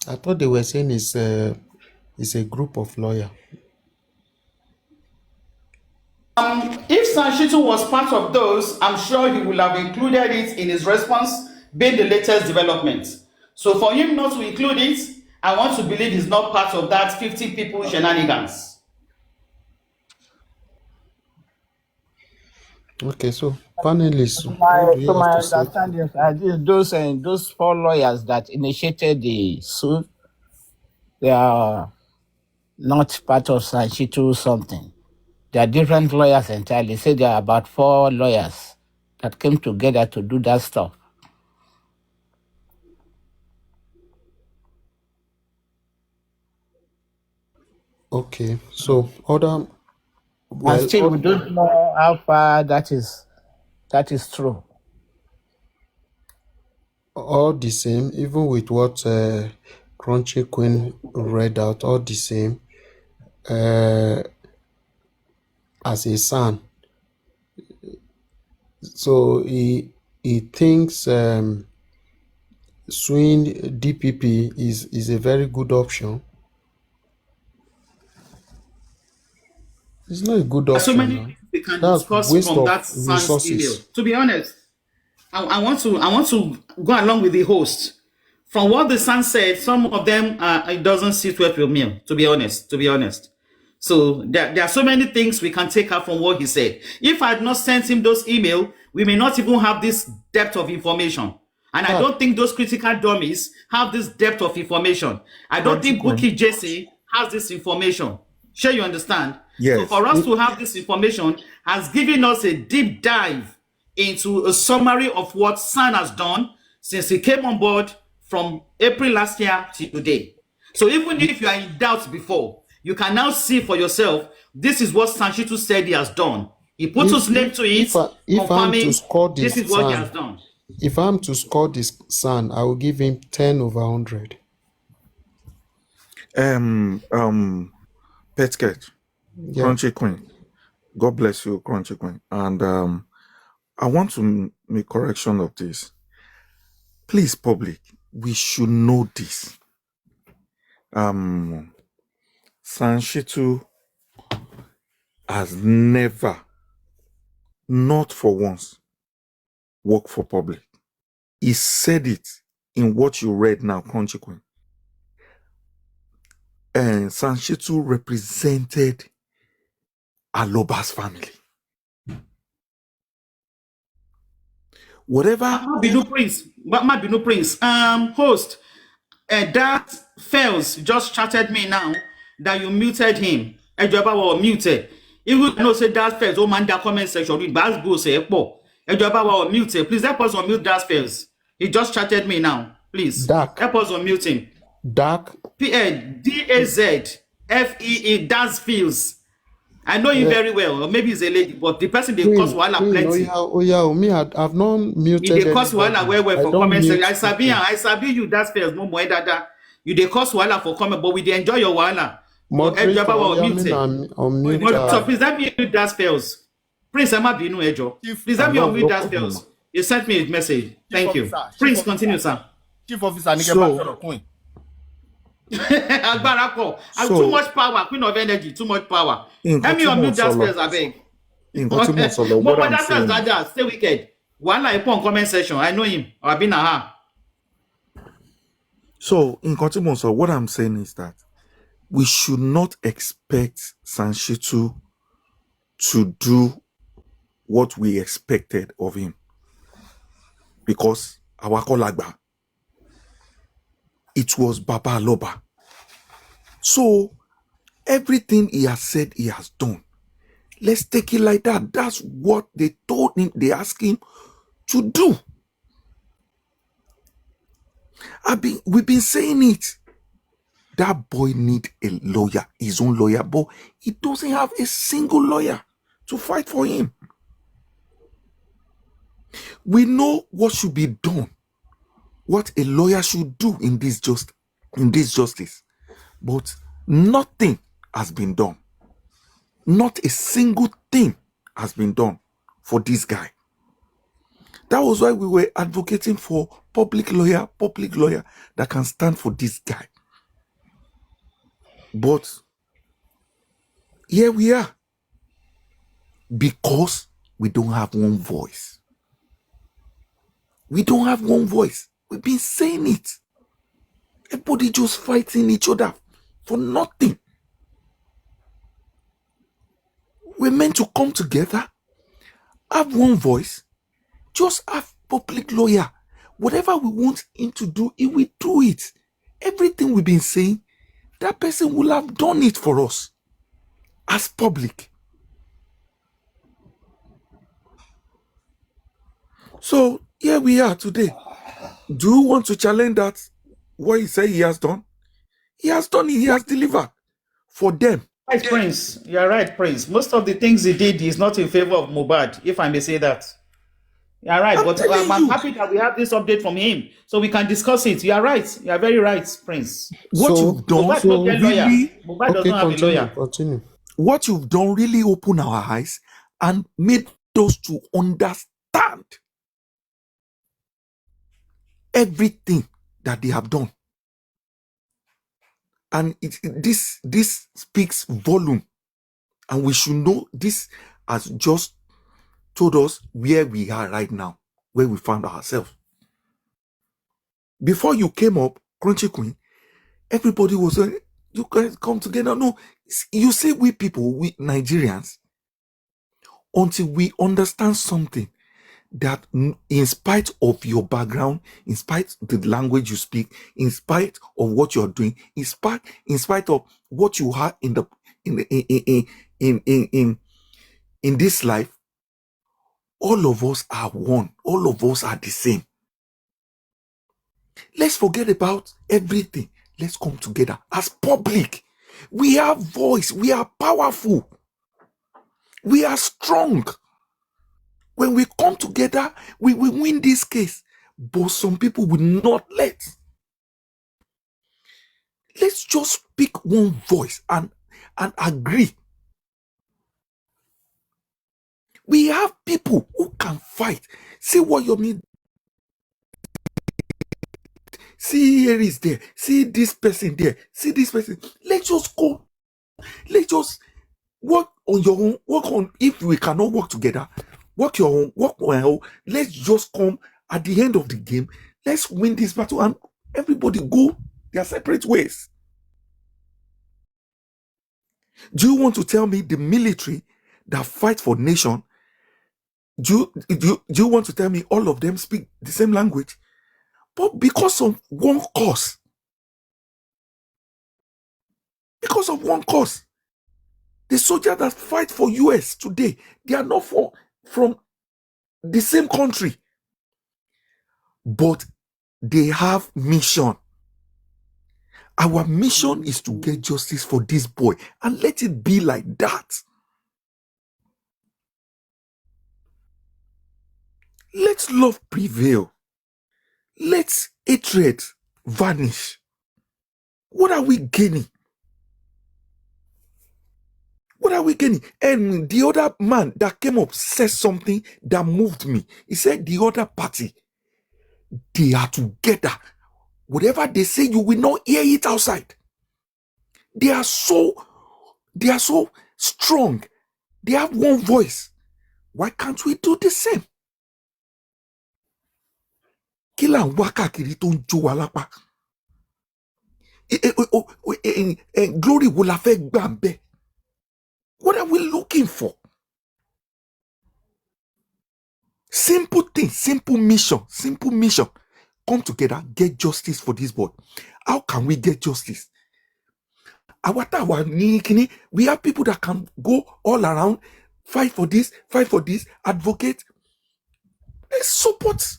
I thought they were saying it's a group of lawyers. If Sanshitu was part of those, I'm sure he will have included it in his response, being the latest development. So for him not to include it, I want to believe he's not part of that 50 people shenanigans. Okay, so panelists, My, what do you to have my to say? understanding, those 4 lawyers that initiated the suit, they are not part of Sanchitu something. They are different lawyers entirely. Say there are about 4 lawyers that came together to do that stuff. Okay, so other, And still, we don't know how far that is true. all the same, even with what Crunchy Queen read out, all the same, as a son, so he thinks suing DPP is a very good option. It's not a good option. So many now. things we can That's discuss waste from of that Sans email. resources. To be honest, I want to go along with the host. From what the Sans said, some of them it doesn't sit well with me. To be honest. So there are so many things we can take out from what he said. If I had not sent him those emails, we may not even have this depth of information. And I don't think those critical dummies have this depth of information. I don't think Buki Jesse has this information. Sure, you understand? Yes. So for us to have this information has given us a deep dive into a summary of what San has done since he came on board from April last year to today. So even if you are in doubt before, you can now see for yourself, this is what Sanchitu said he has done. He put his name to it, confirming this is what he has done. If I'm to score this son, I will give him 10 over 100. Petket, Yeah. Crunchy Queen. God bless you, Crunchy Queen. And I want to make correction of this. Please, public, we should know this. Sanshitu has never, not for once, worked for public. He said it in what you read now, Crunchy Queen. And Sanshitu represented Aloba's family. Whatever. Mabinu Prince. Host, that fails just chatted me now that you muted him. Ejoba was muted. Even know say that fails. Oh man, that comment section read bad go say epo. Ejoba was muted. Please help us unmute that fails. He just chatted me now. Please Dark. help us unmute him. Dark. DAZFEE. Das feels. I know you very well, or maybe he's a lady, but the person they cause wahala plenty. Me, I've not muted. They cause wahala well for comment section. I sabi you that fails no more dada. You they cause wahala for comment, but we they enjoy your wahala. Moderator, So please let me unmute that fails. Prince Emma Binu Ejo. Please let me unmute that fails. You sent me a message. Thank you. Prince, continue, sir. Chief Officer Nigel Queen. Too much power, Queen of Energy, too much power. Let me unmute that space, I beg. What I'm saying. Stay wicked. One I put on comment section. I know him. I've been her. So, in continuance, what I'm saying is that we should not expect Sanshitu to do what we expected of him. Because our Kolagba, it was Baba Aloba. So, everything he has said, he has done. Let's take it like that. That's what they told him, they asked him to do. We've been saying it. That boy need a lawyer, his own lawyer, but he doesn't have a single lawyer to fight for him. We know what should be done, what a lawyer should do in this justice, but nothing has been done. Not a single thing has been done for this guy. That was why we were advocating for public lawyer that can stand for this guy. But here we are, because we don't have one voice. We don't have one voice. We've been saying it. Everybody just fighting each other for nothing. We're meant to come together, have one voice, just have public lawyer. Whatever we want him to do, he will do it. Everything we've been saying, that person will have done it for us as public. So here we are today. Do you want to challenge that? What he said he has done? He has done it. He has delivered for them. Right, Prince. You're right, Prince. Most of the things he did is not in favor of Mohbad, if I may say that. You're right, but I'm happy that we have this update from him, so we can discuss it. You're right. You're very right, Prince. What you've done, Mohbad does not have a lawyer. Continue. What you've done really opened our eyes and made us to understand everything that they have done. And this speaks volume. And we should know this has just told us where we are right now, where we found ourselves. Before you came up, Crunchy Queen, everybody was saying, You guys come together. No, you see, we people, we Nigerians, until we understand something that in spite of your background, in spite of the language you speak, in spite of what you're doing, in spite of what you have in the in this life, all of us are one. All of us are the same. Let's forget about everything. Let's come together as public. We have voice. We are powerful. We are strong. When we come together, we will win this case. But some people will not let. Let's just speak one voice and agree. We have people who can fight. See what you mean. See, here is there. See this person there. See this person. Let's just go. Let's just work on your own. Work on. If we cannot work together, work your own. Work on your own. Let's just come at the end of the game. Let's win this battle and everybody go their separate ways. Do you want to tell me the military that fight for nation? Do you want to tell me all of them speak the same language? But because of one cause, the soldiers that fight for US today, they are not from the same country, but they have mission. Our mission is to get justice for this boy, and let it be like that. Let love prevail. Let hatred vanish. What are we gaining? What are we gaining? And the other man that came up said something that moved me. He said the other party, they are together. Whatever they say, you will not hear it outside. They are so strong. They have one voice. Why can't we do the same? Kí là ń wá káàkiri tó ń jó wa lápá? Glory wo la fẹ́ gbà ń bẹ̀? What are we looking for? Simple thing, simple mission. Come together, get justice for this boy. How can we get justice? We have people that can go all around, fight for this, advocate. Let's support.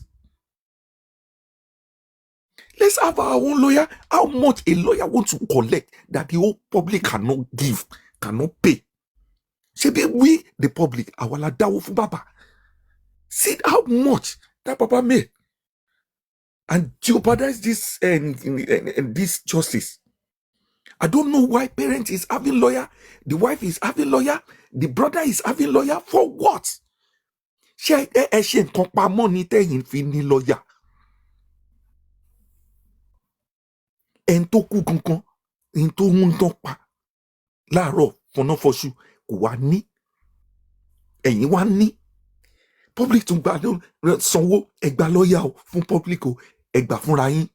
Let's have our own lawyer. How much a lawyer wants to collect that the whole public cannot give, cannot pay. We, the public, our ladawo for Baba. See how much that Papa made and jeopardize this this justice. I don't know why parent is having lawyer, the wife is having lawyer, the brother is having lawyer for what? Lawyer. En tó kú gangan, en tó mú tán pa láàárọ̀ fọnáfọṣù kò wá ní. Ẹ̀yin wá ní. Public tún gba sanwó ẹgbà lọ́yà o fún public o ẹgbà fúnra yín.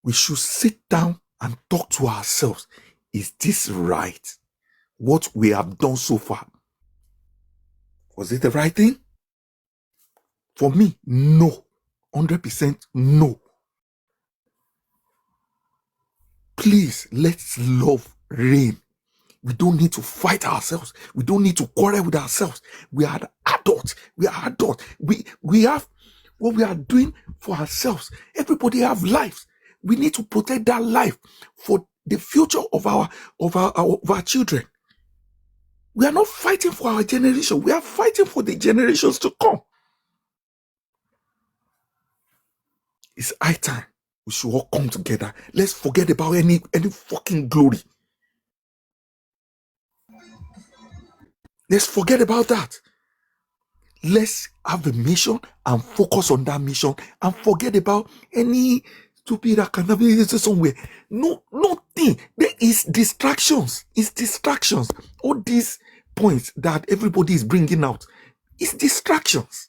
We should sit down and talk to ourselves. Is this right? What we have done so far. Was it the right thing? For me, no. 100% no. Please, let's love reign. We don't need to fight ourselves. We don't need to quarrel with ourselves. We are adults. We have what we are doing for ourselves. Everybody have lives. We need to protect that life for the future of our children. We are not fighting for our generation. We are fighting for the generations to come. It's high time we should all come together. Let's forget about any fucking glory. Let's forget about that. Let's have a mission and focus on that mission and forget about any stupid that can be somewhere. No, nothing. There is distractions. It's distractions. All these points that everybody is bringing out, it's distractions.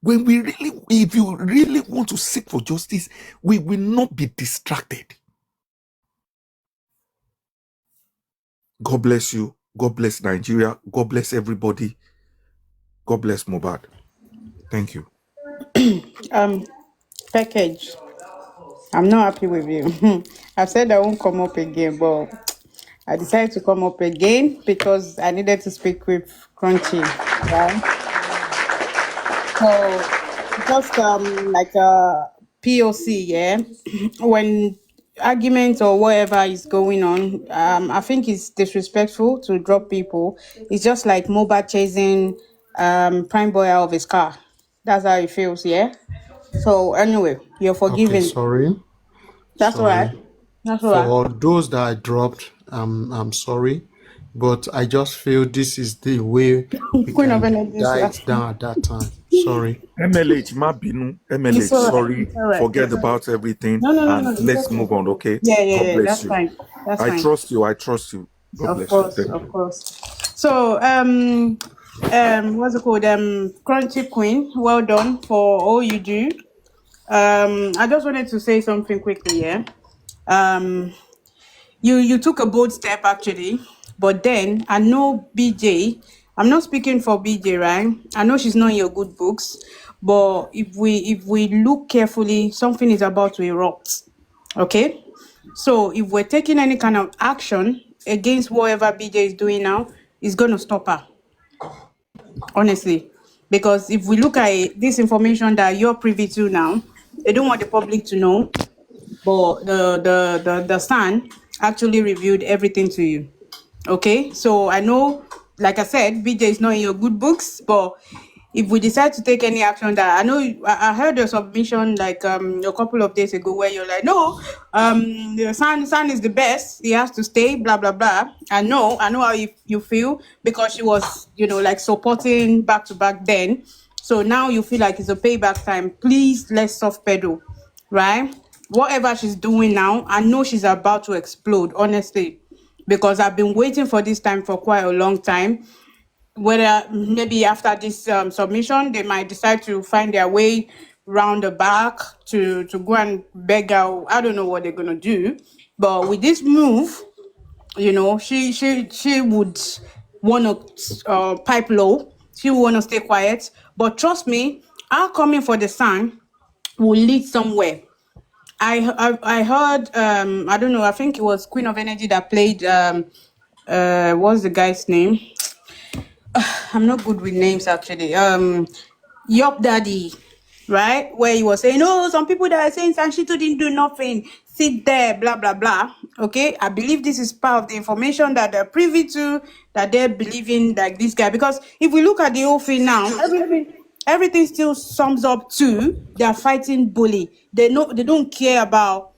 When we really, if you really want to seek for justice, we will not be distracted. God bless you. God bless Nigeria. God bless everybody. God bless Mohbad. Thank you. Package. I'm not happy with you. I've said I won't come up again, but I decided to come up again because I needed to speak with Crunchy. Right? So just like a POC, yeah. When argument or whatever is going on, I think it's disrespectful to drop people. It's just like Mohbad chasing Prime Boy out of his car. That's how it feels, yeah. So anyway, you're Okay, forgiven. sorry. That's all right. Sorry. That's all right. For those that I dropped, I'm sorry. But I just feel this is the way we Queen of can Energy is die it asking. down at that time. Sorry. MLH, Mabinu, It's MLH, all right. sorry. It's all right. Forget about everything No, no, no, no. and It's let's okay. move on, okay? Yeah, yeah, God yeah. bless That's you. fine. That's I fine. trust you. I trust you. God Of bless you. course, Thank of you. course. So, what's it called? Crunchy Queen. Well done for all you do. I just wanted to say something quickly. Yeah. Um, you took a bold step actually, but then I know BJ. I'm not speaking for BJ, right? I know she's not in your good books, but if we look carefully, something is about to erupt. Okay, so if we're taking any kind of action against whatever BJ is doing now, it's gonna stop her, honestly. Because if we look at this information that you're privy to now, they don't want the public to know, but the Sun actually reviewed everything to you. Okay, so I know, like I said, BJ is not in your good books, but if we decide to take any action, that I know I heard your submission like a couple of days ago where you're like, no, the Sun is the best, he has to stay, blah blah blah. I know how you feel, because she was, like, supporting back to back then. So now you feel like it's a payback time. Please, let's soft pedal, right? Whatever she's doing now, I know she's about to explode, honestly, because I've been waiting for this time for quite a long time. Whether maybe after this submission, they might decide to find their way round the back to go and beg out. I don't know what they're gonna do, but with this move, she would want to pipe low. She would want to stay quiet. But trust me, our coming for the Sun will lead somewhere. I heard, I don't know, I think it was Queen of Energy that played what's the guy's name? I'm not good with names actually. Yup Daddy, right? Where he was saying, oh, some people that are saying Sanshito didn't do nothing, sit there, blah blah blah. Okay, I believe this is part of the information that they're privy to, that they're believing like this guy. Because if we look at the whole thing now, everything still sums up to they're fighting bully. They don't care about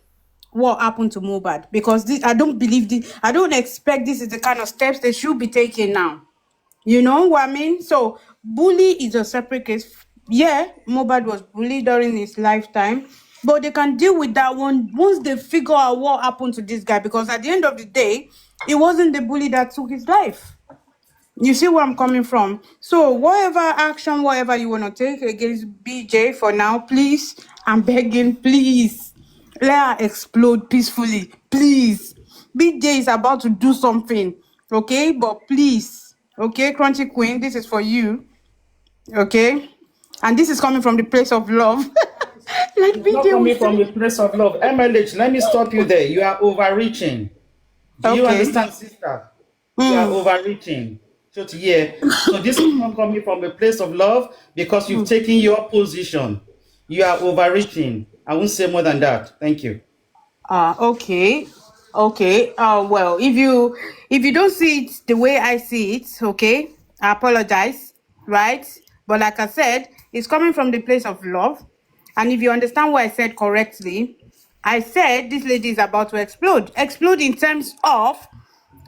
what happened to Mohbad, because I don't believe this. I don't expect this is the kind of steps they should be taking now. You know what I mean? So bully is a separate case. Yeah, Mohbad was bullied during his lifetime, but they can deal with that one once they figure out what happened to this guy. Because at the end of the day, it wasn't the bully that took his life. You see where I'm coming from? So whatever action, whatever you want to take against BJ for now, please, I'm begging, please, let her explode peacefully, please. BJ is about to do something, okay? But please, okay, Crunchy Queen, this is for you, okay? And this is coming from the place of love. Like It's not BJ will coming from say. a place of love. MLH, let me stop you there. You are overreaching. Do you Okay. understand, sister? You are overreaching. Yeah. So this is not coming from a place of love because you've taken your position. You are overreaching. I won't say more than that. Thank you. Okay. Okay. Well, if you don't see it the way I see it, okay, I apologize, right? But like I said, it's coming from the place of love. And if you understand what I said correctly, I said this lady is about to explode. Explode in terms of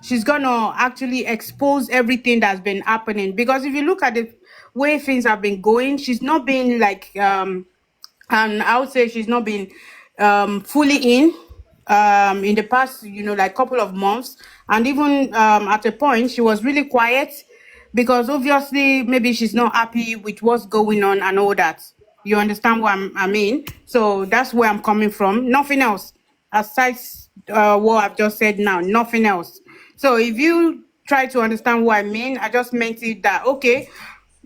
she's gonna actually expose everything that's been happening. Because if you look at the way things have been going, she's not been like and I would say she's not been fully in the past, like couple of months. And even at a point she was really quiet, because obviously maybe she's not happy with what's going on and all that. You understand what I mean? So that's where I'm coming from. Nothing else aside what I've just said now. Nothing else. So if you try to understand what I mean, I just meant it that okay,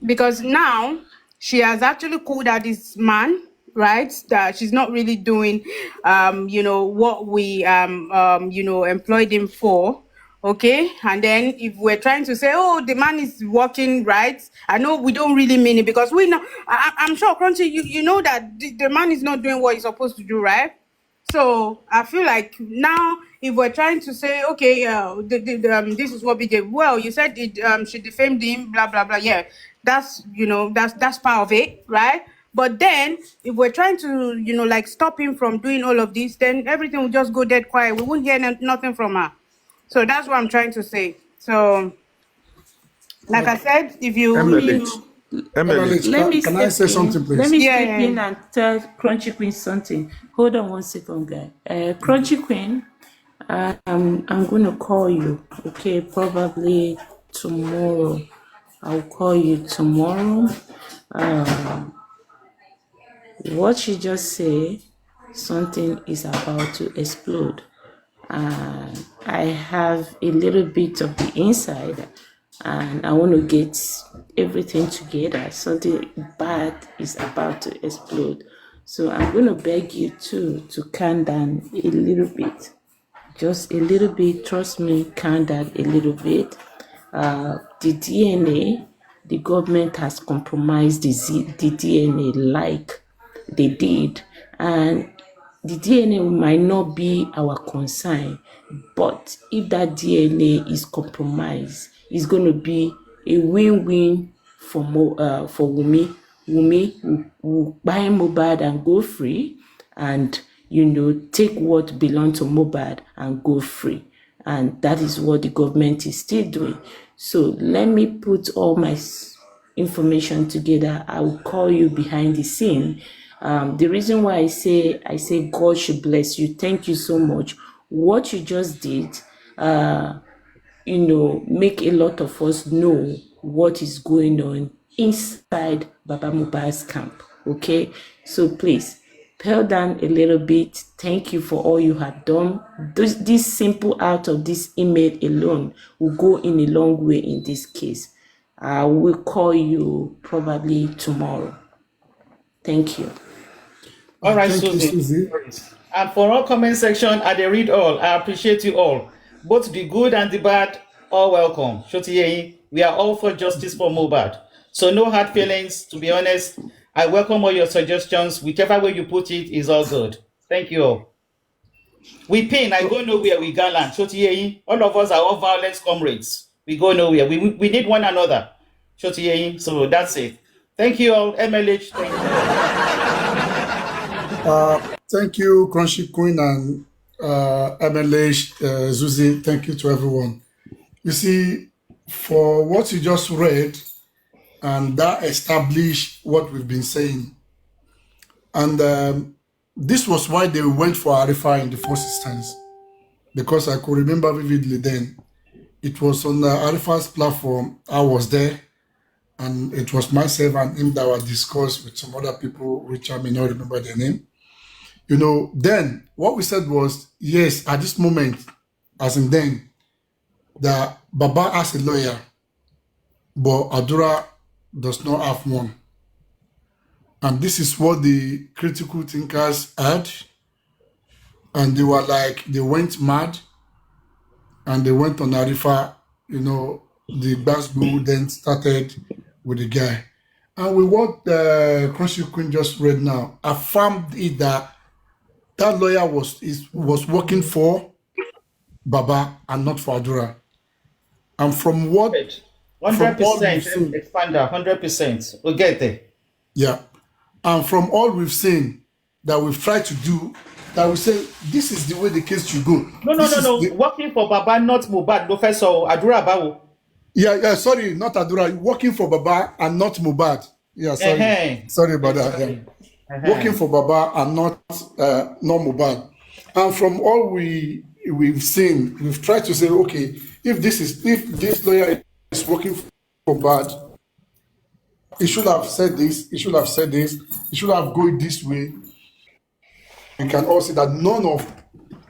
because now she has actually called out this man, right? That she's not really doing what we employed him for. Okay, and then if we're trying to say, oh, the man is working right, I know we don't really mean it, because we know, I'm sure, Crunchy, you know that the man is not doing what he's supposed to do, right? So I feel like now, if we're trying to say, okay, this is what we did. Well, you said it. She defamed him. Blah blah blah. Yeah, that's part of it, right? But then, if we're trying to like stop him from doing all of this, then everything will just go dead quiet. We won't hear nothing from her. So that's what I'm trying to say. So, like I said, if MLH. MLH, Let me can I say step in. something, Let please? me Yeah, step yeah. in and tell Crunchy Queen something. Hold on one second, guy. Crunchy Queen, I'm gonna call you. Okay, probably tomorrow. I'll call you tomorrow. What you just say, something is about to explode. I have a little bit of the inside, and I want to get everything together. Something bad is about to explode. So I'm going to beg you to calm down a little bit. Just a little bit. Trust me, calm down a little bit. The DNA, the government has compromised the DNA like they did, and the DNA might not be our concern, but if that DNA is compromised, it's going to be a win-win for for Wumi. Wumi will buy Mohbad and go free, and take what belongs to Mohbad and go free. And that is what the government is still doing. So let me put all my information together. I will call you behind the scene. The reason why I say God should bless you. Thank you so much. What you just did, make a lot of us know what is going on inside Baba Mohbad's camp. Okay, so please peel down a little bit. Thank you for all you have done. This simple act of this email alone will go in a long way in this case. I will call you probably tomorrow. Thank you. All right, Thank you, Susie. Susie. And for all comment section, I dey read all. I appreciate you all. Both the good and the bad, all welcome. Shotiyeyi, we are all for justice for Mohbad. So no hard feelings, to be honest. I welcome all your suggestions. Whichever way you put it is all good. Thank you all. We pin, I go nowhere, we gallant. Shotiyeyi, all of us are all violence comrades. We go nowhere. We need one another. Shotiyeyi, so that's it. Thank you all. MLH, thank you. Thank you, Crunchy Queen and MLH, Zuzi. Thank you to everyone. You see, for what you just read, and that established what we've been saying. And this was why they went for Arifa in the first instance, because I could remember vividly then. It was on Arifa's platform. I was there, and it was myself and him that were discussed with some other people, which I may not remember their name. Then what we said was, yes, at this moment, as in then, that Baba has a lawyer, but Adura does not have one. And this is what the critical thinkers had. And they were like, they went mad and they went on Arifa, the Basbu then started with the guy. And with what the Crunchy Queen just read now, affirmed it that lawyer was working for Baba and not for Adura. And from what 100% seen, expander, 100%. We'll get there. yeah. And from all we've seen that we've tried to do, that we say this is the way the case should go. No. Working for Baba, not Mohbad. Professor Adura Bawo. Yeah, sorry, not Adura. Working for Baba and not Mohbad. Yeah, sorry. Sorry about that. Yeah. Working for Baba and not Mohbad. And from all we've seen, we've tried to say, okay, if this lawyer is working for bad. He should have said this. He should have said this. He should have gone this way. We can all see that none of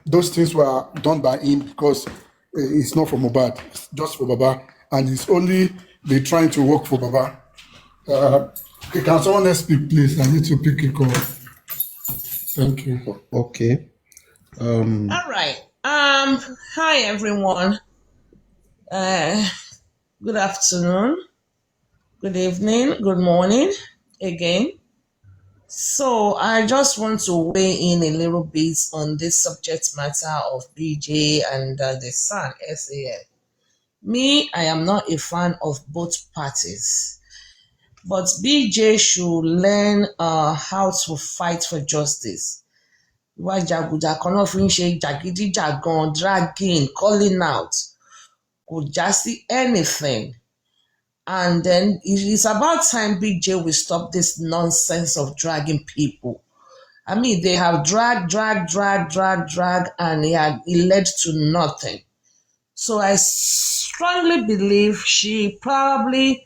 those things were done by him because it's not for Mohbad. It's just for Baba, and it's only they trying to work for Baba. Can someone else speak, please? I need to pick a call. Thank you. Okay. All right. Hi everyone. Good afternoon, good evening, good morning again. So I just want to weigh in a little bit on this subject matter of BJ and the son, SAN. Me, I am not a fan of both parties. But BJ should learn how to fight for justice. Ìwà jàgùjà kan náà fi ń ṣe jàgídíjàgan, dragging, calling out. Kò já sí anything. And then it's about time BJ will stop this nonsense of dragging people. I mean, they have dragged, and it led to nothing. So I strongly believe she probably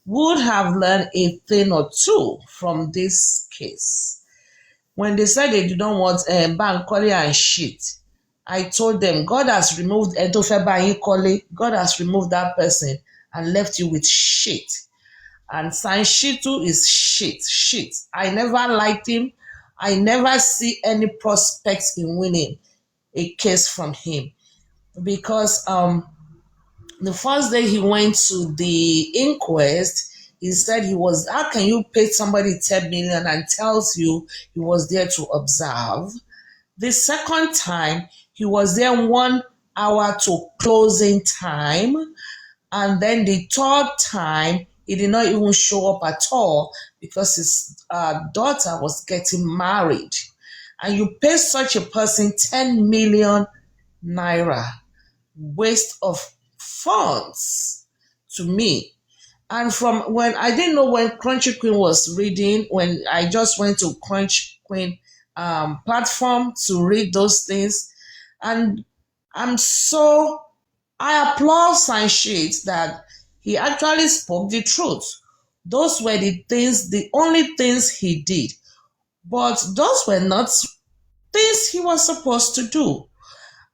would have learned a thing or two from this case. When they said they don't want Bankole and shit, I told them God has removed Edofe Bankole, God has removed that person and left you with shit. And Sanshitu is shit. I never liked him. I never see any prospects in winning a case from him because the first day he went to the inquest, he said how can you pay somebody 10 million and tells you he was there to observe? The second time, he was there 1 hour to closing time. And then the third time, he did not even show up at all because his daughter was getting married. And you pay such a person 10 million naira, waste of funds to me. And from when I didn't know when Crunchy Queen was reading, when I just went to Crunchy Queen platform to read those things, and I applaud Sanshit that he actually spoke the truth. Those were the only things he did. But those were not things he was supposed to do.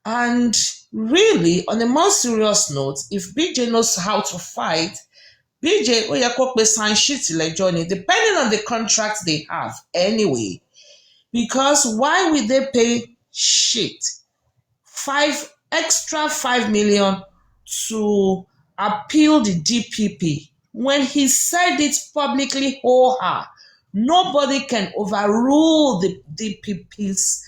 And really, on a more serious note, if BJ knows how to fight, BJ Oyakope Sanshit Lejoni, depending on the contract they have anyway. Because why would they pay shit? 5 million to appeal the DPP when he said it publicly? Nobody can overrule the DPP's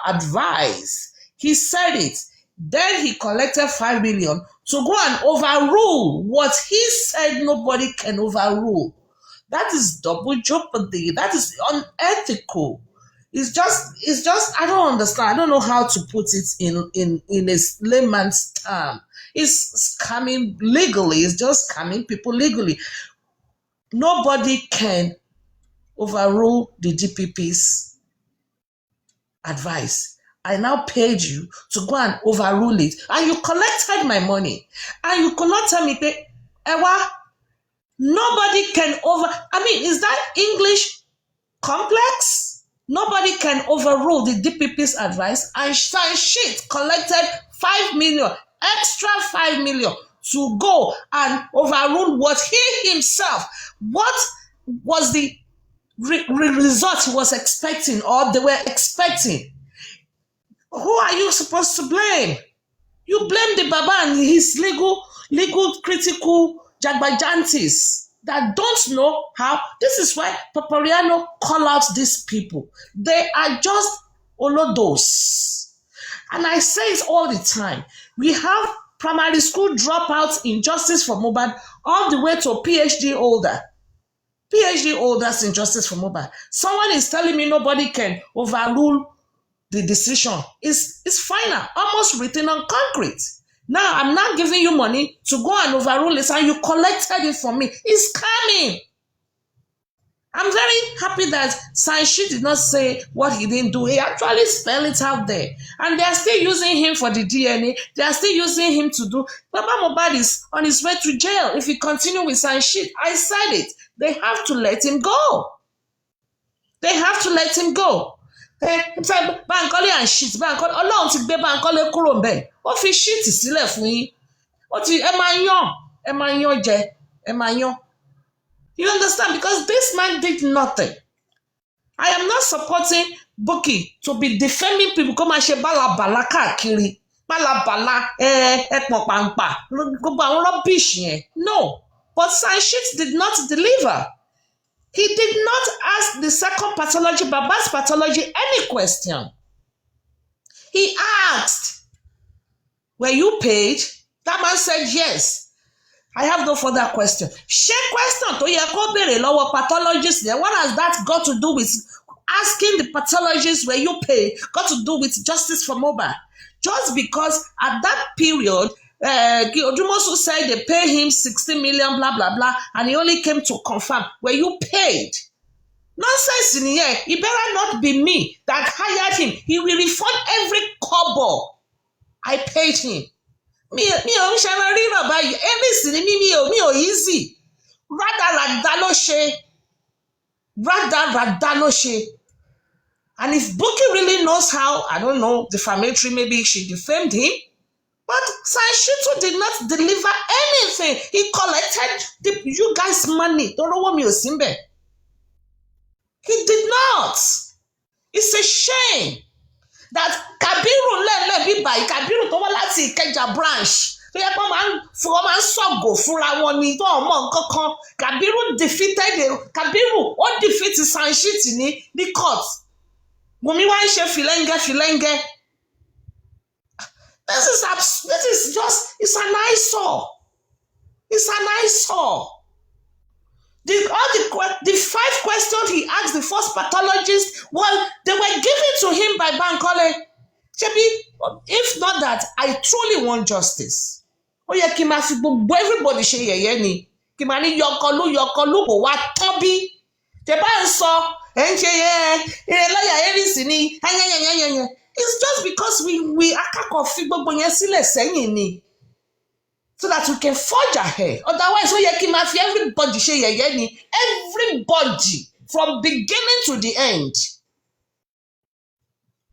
advice. He said it. Then he collected 5 million to go and overrule what he said nobody can overrule. That is double jeopardy. That is unethical. It's just I don't understand. I don't know how to put it in a layman's term. It's scamming legally. It's just scamming people legally. Nobody can overrule the DPP's advice. I now paid you to go and overrule it. And you collected my money. And you could not tell me, Ewa, nobody can is that English complex? Nobody can overrule the DPP's advice. And shit collected 5 million, extra 5 million to go and overrule what he himself, what was the result he was expecting or they were expecting. Who are you supposed to blame? You blame the Baba and his legal critical jagbajantis that don't know how. This is why Papariano call out these people. They are just olodos. And I say it all the time. We have primary school dropouts in Justice for Mohbad all the way to a PhD holder. PhD holders in Justice for Mohbad. Someone is telling me nobody can overrule the decision. It's final, almost written on concrete. Now I'm not giving you money to go and overrule it and you collected it from me. It's coming. I'm very happy that Sanshi did not say what he didn't do. He actually spelled it out there. And they are still using him for the DNA. They are still using him to do. Baba Mohbad is on his way to jail. If he continue with Sanshi, I said it. They have to let him go. They have to let him go. Bankole and shit. Bankole, Ọlọ́run ti gbé Bankole kúrò ńbẹ̀. Ó fi shit sílẹ̀ fún yín. Ó ti ẹ máa yan jẹ, ẹ máa yan. You understand? Because this man did nothing. I am not supporting Bukky to be defaming people. Kó máa ṣe bálabàlá káàkiri. Bálabàlá ẹ̀pọ̀n pàǹpà. Gbogbo àwọn rubbish yẹn. No. But Sanshit did not deliver. He did not ask the second pathology, Baba's pathology, any question. He asked, were you paid? That man said yes. I have no further question. Ṣé question tó yẹ kó béèrè lọ́wọ́ pathologist then what has that got to do with asking the pathologist were you paid? Got to do with justice for Mohbad? Just because at that period, Odumosu said they pay him 60 million, blah, blah, blah, and he only came to confirm, were you paid? Nonsense in here. It better not be me that hired him. He will refund every kobo I paid him. Mi ò ń ṣe ẹran rírọ̀ báyìí. Anything ni mi ò easy. Rádaràdá ló ṣe. And if Bukky really knows how, I don't know, defamatory, maybe she defamed him. But Sanshito did not deliver anything. He collected you guys' money. Don't know what me osimbe. He did not. It's a shame that Kabiru lẹ́ẹ̀lẹ́ bíbá Kabiru tó wá láti Ìkẹjà branch tó yẹ kó máa ń sọ̀gò fúnra wọn ni tó ọmọ nǹkan kan Kabiru defeat Sanshit ní court. Wùmí wá ń ṣe fìlẹ́ńgẹ́. This is just, it's an eyesore. It's an eyesore. The 5 questions he asked the first pathologist, well, they were given to him by Bankole. If not that, I truly want justice. Ó yẹ kí n máa fi gbogbo everybody ṣe yẹ̀yẹ́ ni. Kí n máa ní yọkọlú kò wá tán bí. Tẹ bá ń sọ, ẹ̀ ń ṣe lọ́yà Aries ni. It's just because we akakọ̀ fi gbogbo yẹn sílẹ̀ sẹ́yìn ni. So that we can forge ahead. Otherwise, ó yẹ kí n máa fi everybody ṣe yẹ̀yẹ́ ni. Everybody from beginning to the end.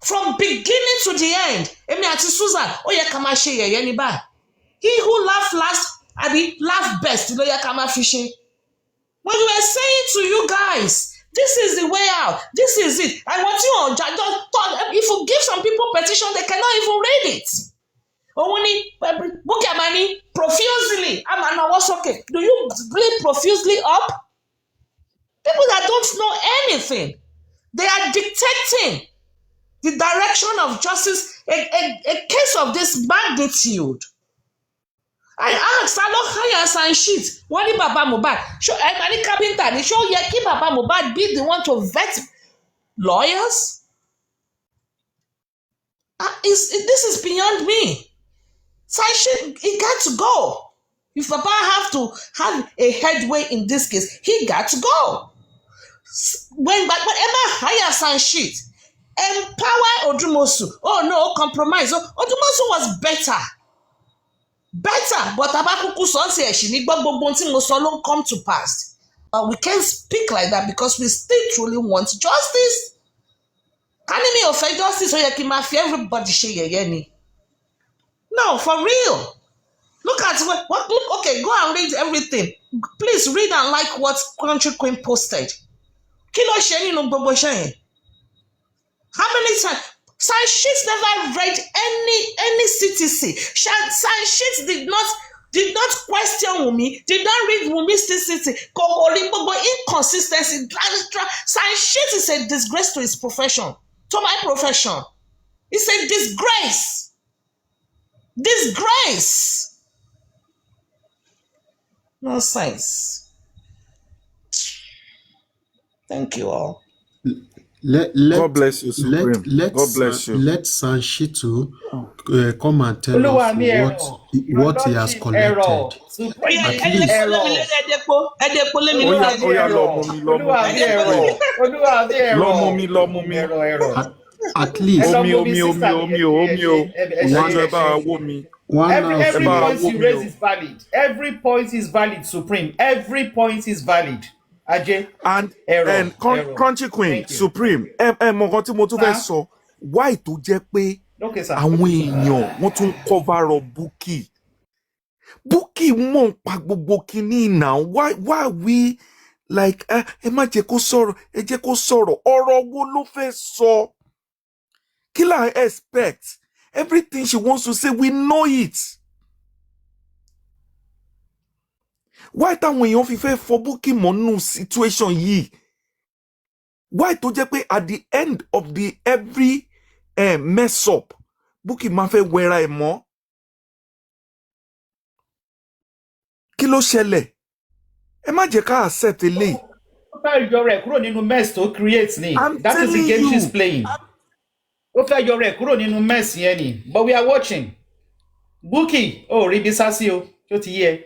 From beginning to the end. Èmi àti Susan, ó yẹ ká máa ṣe yẹ̀yẹ́ ni báyìí. He who laugh last, laugh best, ló yẹ ká máa fi ṣe. When we were saying to you guys, this is the way out. This is it. I want you to just talk. If you give some people petition, they cannot even read it. Only Bukky Amani profusely. What's okay? Do you bleed profusely up? People that don't know anything, they are dictating the direction of justice. A case of this magnitude. I asked, I don't hire Sanshit. What is Baba Mohbad? Show any carpenter. Show yẹ Baba Mohbad be the one to vet lawyers. This is beyond me. Sanshit, he got to go. If Baba have to have a headway in this case, he got to go. Whenever hire Sanshit, empower Odumosu. Oh no, compromise. Odumosu was better, but Abakuku son say she need gbogbo mo sọ ló come to pass. But we can't speak like that because we still truly want justice. Can me of justice so you can mafia everybody ṣe yẹ̀yẹ́ ni? No, for real. Look at what. Look, okay, go and read everything. Please read and like what Country Queen posted. Kí ló ṣe nínú gbogbo iṣẹ́ yẹn? How many times? Sanshit never read any CTC. Sanshit did not question Wunmi, did not read Wunmi's CTC. Inconsistency. Sanshit is a disgrace to his profession, to my profession. It's a disgrace. Disgrace. Nonsense. Thank you all. God bless you, Supreme. God bless you. let Sanshitu come and tell us Olúwa mi ẹ̀rọ, your what he has lordship collected. ẹ̀rọ, supreme At ẹ̀rọ. least Ẹ̀dẹ̀pọ̀ lémi Olúwa lórí mi Oya ẹ̀rọ, lọ mú mi Olúwa mi ẹ̀rọ, Olúwa mi ẹ̀rọ. lọ mú mi. Ẹ̀rọ. at least Ẹ lọ Omi mú mi sísà mi, o. ẹ Ẹjọ́ ṣe, ẹ bá wa wó mi. Every Ẹ bá wa point wó you mi raise o. is valid. Every point is valid, Supreme. Every point is valid. Ajay. And Error. Crunchy Queen, Thank you. Supreme, mọ nǹkan tí mo tún fẹ́ sọ, why tó jẹ́ pé Okay, sir. àwọn èèyàn wọ́n tún cover up Bukky. Bukky mọ̀ ń pa gbogbo kinní now. Why we like ẹ má jẹ́ kó sọ̀rọ̀, ẹ jẹ́ kó sọ̀rọ̀. Ọ̀rọ̀ wo ló fẹ́ sọ? Kí la expect? Everything she wants to say, we know it. Why táwọn èèyàn fi fẹ́ fọ Bukky mọ́nú situation yìí? Why tó jẹ́ pé at the end of the every mess up, Bukky máa fẹ́ wẹra ẹ̀ mọ́? Kí ló ṣẹlẹ̀? Ẹ má jẹ́ ká accept eléyìí. Ó fẹ́ yọ rẹ̀ kúrò nínú mess tó create ni. I'm That is the telling game you. she's playing. Ó fẹ́ yọ rẹ̀ kúrò nínú mess yẹn ni. But we are watching. Bukky, rí bí sásí o, tó ti yé ẹ.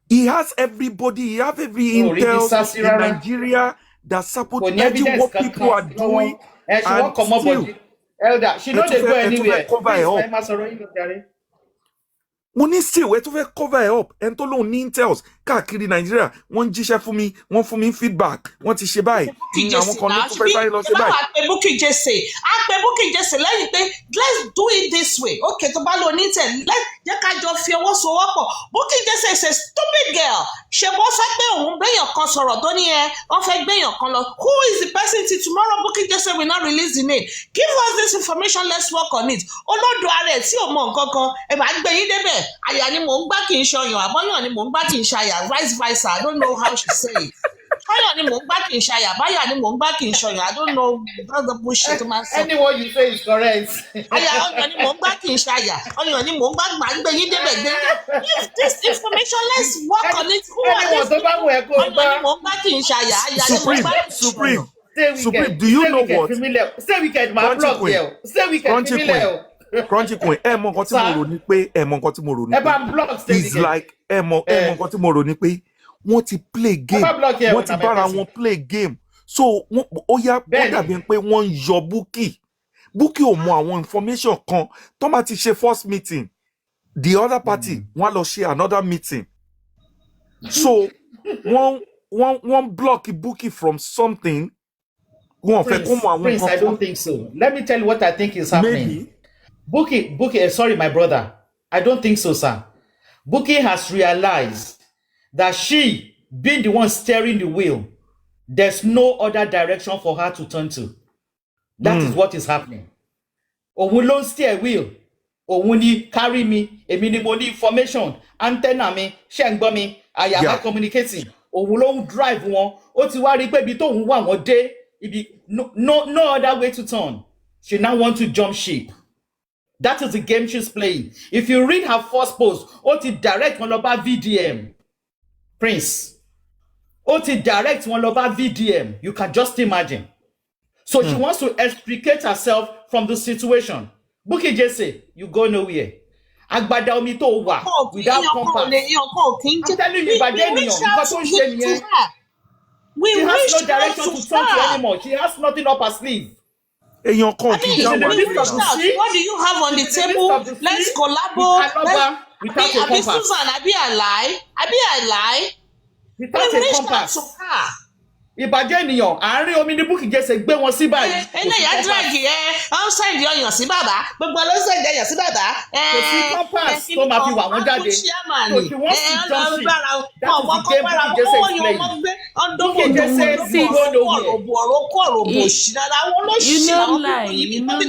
He has everybody, he has every intel in Nigeria that support what people are doing. And she won't come up with Elder. She not go anywhere. Mo ní still ẹ tún fẹ́ cover ẹ̀ up ẹni tó lóun ní intels káàkiri Nàìjíríà wọ́n ń jíṣẹ́ fún mi wọ́n fún mi feedback wọ́n ti ṣe báyìí ní àwọn kan ló tún fẹ́ sáré lọ ṣe báyìí. àpè Bukky Jesse lẹ́yìn pé let's do it this way okay tó bá lọ ní tẹ̀ jẹ́ ká jọ fi ọwọ́ sowọ́pọ̀ Bukky Jesse is a stupid girl ṣe bọ́ sọ pé òun gbẹ̀yàn kan sọ̀rọ̀ tó ní wọ́n fẹ́ gbẹ̀yàn kan lọ who is the person till tomorrow Bukky Jesse will not release the name give us this information let's work on it olódò ara ẹ̀ tí ò mọ nǹkan kan ẹ̀ máa gbẹ̀yìn débẹ̀ àyà ni mò ń gbá kì í ṣọyàn àbọ̀yàn ni mò ń gbá kì í ṣàyà vice versa I don't know how she say it ṣọyàn ni mò ń gbá kì í ṣàyà báyà ni mò ń gbá kì í ṣọyàn I don't know how the bullshit man say. Anyone you say is correct. àyà ọyàn ni mò ń gbá kì í ṣàyà ọyàn ni mò ń gbá gbà gbẹ̀yìn débẹ̀ gbẹ̀yìn give this information let's work on it who are these people ọyàn ni mò ń gbá kì í ṣàyà àyà ni mò ń gbá kì í ṣọyàn. Supreme, do you know what? Say weekend, my blog here. Say weekend, Crunchy Queen, ẹ mọ nǹkan tí mo rò ní pé it's like ẹ mọ nǹkan tí mo rò ní pé wọ́n ti play game wọ́n ti bára wọn play game so ó yá ó dàbí pé wọ́n ń yọ Bukky ò mọ àwọn information kan tó bá ti ṣe first meeting the other party wọ́n lọ ṣe another meeting so wọ́n block Bukky from something. Prince, I don't think so. Let me tell you what I think is happening. Maybe. Bukky, sorry, my brother. I don't think so, sir. Bukky has realized that she, being the one steering the wheel, there's no other direction for her to turn to. That is what is happening. Òun ló ń steer wheel. Òun ni carry me, èmi ni mo ní information, antenna mi, ṣé ń gbọ́ mi, I am communicating. Òun ló ń drive wọn. Ó ti wá rí pé ibi tóun wà wọ́n dé. No other way to turn. She now wants to jump ship. That is the game she's playing. If you read her first post, ó ti direct wọn lọ bá VDM. Prince. Ó ti direct wọn lọ bá VDM. You can just imagine. So she wants to extricate herself from the situation. Bukky Jesse, you go nowhere. Agbada omi tó wà without compass. I'm telling you, ìbàjẹ́ ènìyàn, nǹkan tó ń ṣe nìyẹn. She has no direction to turn to anymore. She has nothing up her sleeve. What do you have on the table? Let's collaborate. Abi Susan, Abi I lie. Without a compass. Ìbàjẹ́ ènìyàn, àárín omi ní Bukky Jesse gbé wọn sí báyìí. Eléyà dragi ọ̀n sẹ́ndì ọyàn sí bàbá, gbogbo ló sẹ́ndì ọyàn sí bàbá. Kò sí compass tó máa fi wà wọ́n jáde. So she wants to jump ship. That is the game Bukky Jesse is playing. Bukky Jesse is going nowhere. You know,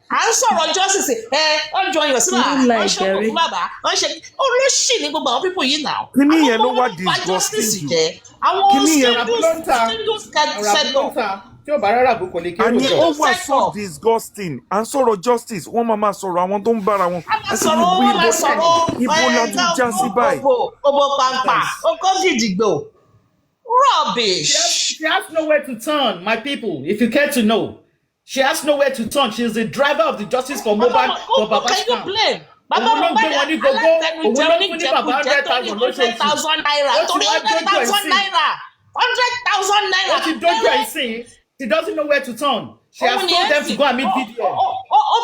à ń sọ̀rọ̀ justice ọjọ́ ọyàn sí bàbá wọ́n ṣe kò fún bàbá wọ́n ṣe olóṣì ní gbogbo àwọn pípọ̀ yìí náà. Kíní yẹn ló wá disgusting jù. Àwọn singles tí ó bá rárá bó kò lè kéré òjò. Àní ó wà so disgusting. À ń sọ̀rọ̀ justice wọ́n máa sọ̀rọ̀ àwọn tó ń bára wọn. sọ̀rọ̀ ibo la tún já sí báyìí. Obo pampa oko gidigbo. Rubbish. She has nowhere to turn, my people. If you care to know, she has nowhere to turn. She is the driver of the justice for Mohbad for Who can you Babashka. blame? Baba Òun ló gbé Mohbad wọn ní gbogbo, òun alátẹnujẹ ló fún ní bàbá oníjẹkújẹ tó ní 100,000 lóṣooṣù. 100,000 naira. Ó ti Torí wá dójú ẹ̀ 100,000 sí. naira. 100,000 naira. Ó ti dójú ẹ̀ sí. She doesn't know where to turn. She has told them to go and meet VDM.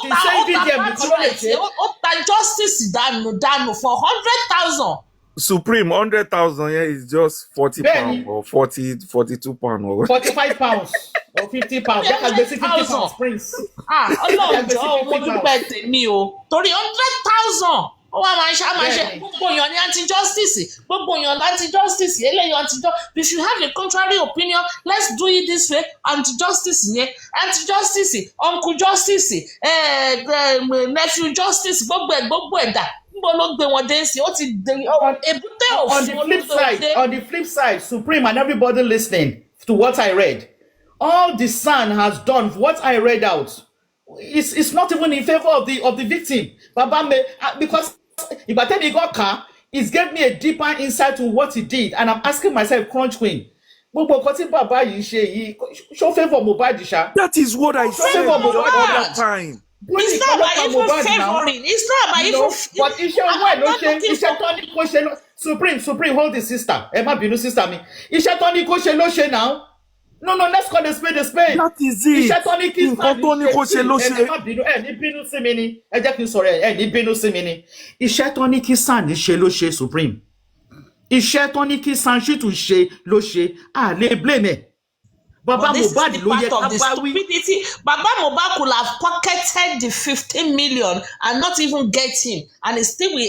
She's saying VDM nìkan ló lè ṣe. Ó ta justice dànù for 100,000. Supreme 100,000 here is just 40 Bẹ́ẹ̀ni. pounds or 42 pounds or 45 pounds or 50 pounds. Jẹ́ ká gbé sí 50 pounds, Prince. Ọlọ́run jọ̀ọ́ mo dúpẹ́ tèmi o. Torí 100,000. Ó wá máa ṣe gbogbo èèyàn ní anti-justice. Gbogbo èèyàn ní anti-justice. Eléyìí anti-justice. We should have a contrary opinion. Let's do it this way. Anti-justice yẹn. Anti-justice. Uncle justice. Nephew justice. Gbogbo ẹ̀dá. On the flip side, Supreme and everybody listening to what I read, all the Son has done, what I read out, it's not even in favor of the victim. Because if I tell you got car, it gave me a deeper insight to what he did, and I'm asking myself, Crunch Queen, show favor Mohbad. That is what I said the other time. It's not about even favoring. It's not about even. But iṣẹ́ tó ní kó ṣe ló Supreme hold the sister. Ẹ má bínú sister mi. Iṣẹ́ tó ní kó ṣe ló ṣe now. No, let's call the spade a spade. That is it. Iṣẹ́ tó ní kí nǹkan tó ní kó ṣe ló ṣe. Ẹ má bínú, ẹ ní bínú sí mi ni. Ẹ jẹ́ kí n sọ̀rọ̀ ẹ ní bínú sí mi ni. Iṣẹ́ tó ní kí Sani ṣe ló ṣe Supreme. Iṣẹ́ tó ní kí Sanṣítù ṣe ló ṣe. À lè blame ẹ. Baba Mohbad ló yẹ ká bá wí. Baba Mohbad could have pocketed the 15 million and not even get him, and he still will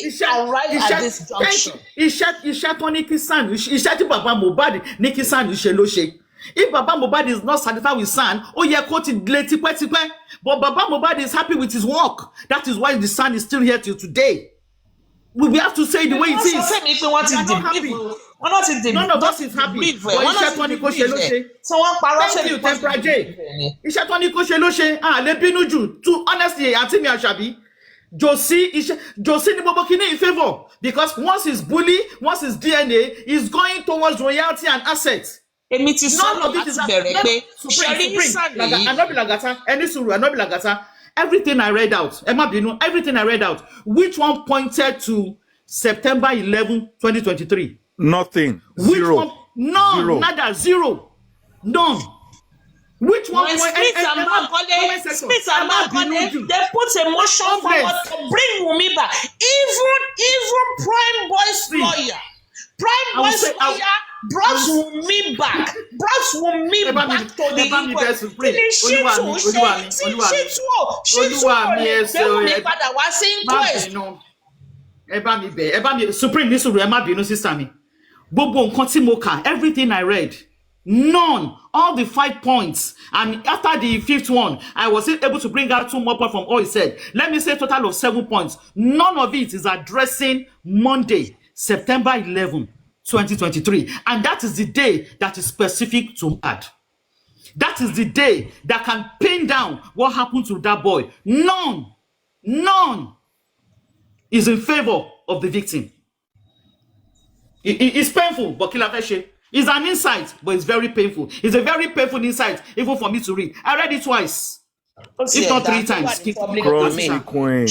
arrive at this junction. Iṣẹ́ tó ní kí San, iṣẹ́ tí Baba Mohbad ní kí San ṣe ló ṣe. If Baba Mohbad is not satisfied with San, ó yẹ kó ti lé tipẹ́tipẹ́. But Baba Mohbad is happy with his work. That is why the San is still here till today. We have to say the way it is. None of us is happy. But iṣẹ́ tó ní kó ṣe ló ṣe. Thank you, Tempera J. Iṣẹ́ tó ní kó ṣe ló ṣe. Lè bínú jù. To honestly, àti mi Àṣàbí. Josie ni gbogbo kini in favor. Because once his bully, once his DNA is going towards royalty and assets. Èmi ti sọ láti bẹ̀rẹ̀ pé Supreme. Anobi Lagata. Ẹni sùúrù Anobi Lagata. Everything I read out. Ẹ má bínú. Everything I read out. Which one pointed to September 11, 2023? Nothing. Which Zero. one? None. Zero. Nada. Zero. None. Which one? When Smith and Makode, they put a motion forward to bring Wunmi back. Even Prime Boy's lawyer. Prime Boy's lawyer brought Wunmi back. Brought Wunmi back to the inquest. Supreme ní sùúrù ẹ má bínú sister mi. Gbogbo nǹkan tí mo kà, everything I read, none, all the 5 points, and after the 5th one, I was able to bring out 2 more points from all he said. Let me say a total of 7 points. None of it is addressing Monday, September 11, 2023. And that is the day that is specific to Mohbad. That is the day that can pin down what happened to that boy. None is in favor of the victim. It's painful, but it's an insight, but it's very painful. It's a very painful insight, even for me to read. I read it twice, if not 3 times. Crunchy Queen.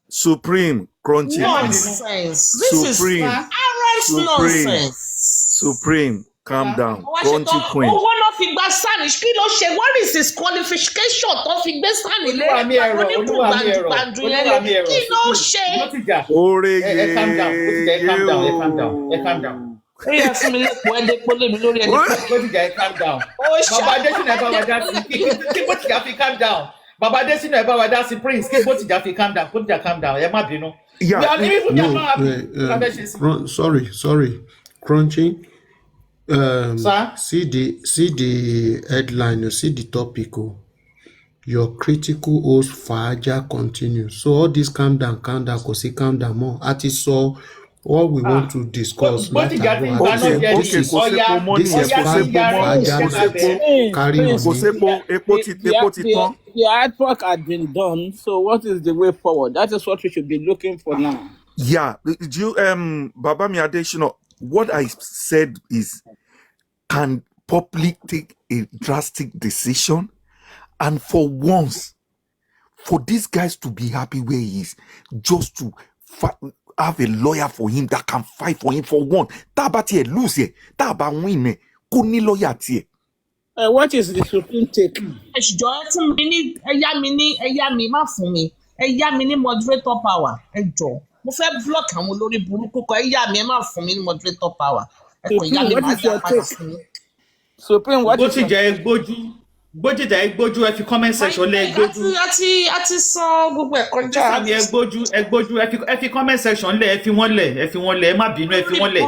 Supreme. Crunchy nonsense. This Supreme. is arrant nonsense. Supreme. Calm down. Crunchy Queen. What is his qualification? Calm down. Baba Desi no ever that's Prince. Calm down. Sorry. Crunchy. Sir? See the headline, you see the topic. Your critical host Faja continues. So all this calm down, cause he calm down more. Artist saw what we want to discuss. This is Faja carry on. The artwork had been done, so what is the way forward? That is what we should be looking for now. Yeah, Baba Miadeshino, what I said is, can public take a drastic decision? And for once, for these guys to be happy where he is, just to have a lawyer for him that can fight for him for one. Tabati lose here, taba win kuni lawyer tie. What is the Supreme take? Ẹjọ́ ẹ tún mi ní ẹyá mi má fún mi ẹyá mi ní moderator power ẹjọ́ mo fẹ́ block àwọn olórí burúkú kan ẹyá mi ẹ má fún mi ní moderator power ẹ kàn yá mi Supreme, má what is yá your padà take? fún mi. Supreme, what is your take? Gbójìjà ẹgbójú ẹ fi comment section lẹ ẹgbójú. àti sọ gbogbo ẹ̀ kọjá. Sàmì ẹgbójú ẹ fi comment section lẹ ẹ fi wọ́n lẹ̀ ẹ má bínú ẹ fi wọ́n lẹ̀.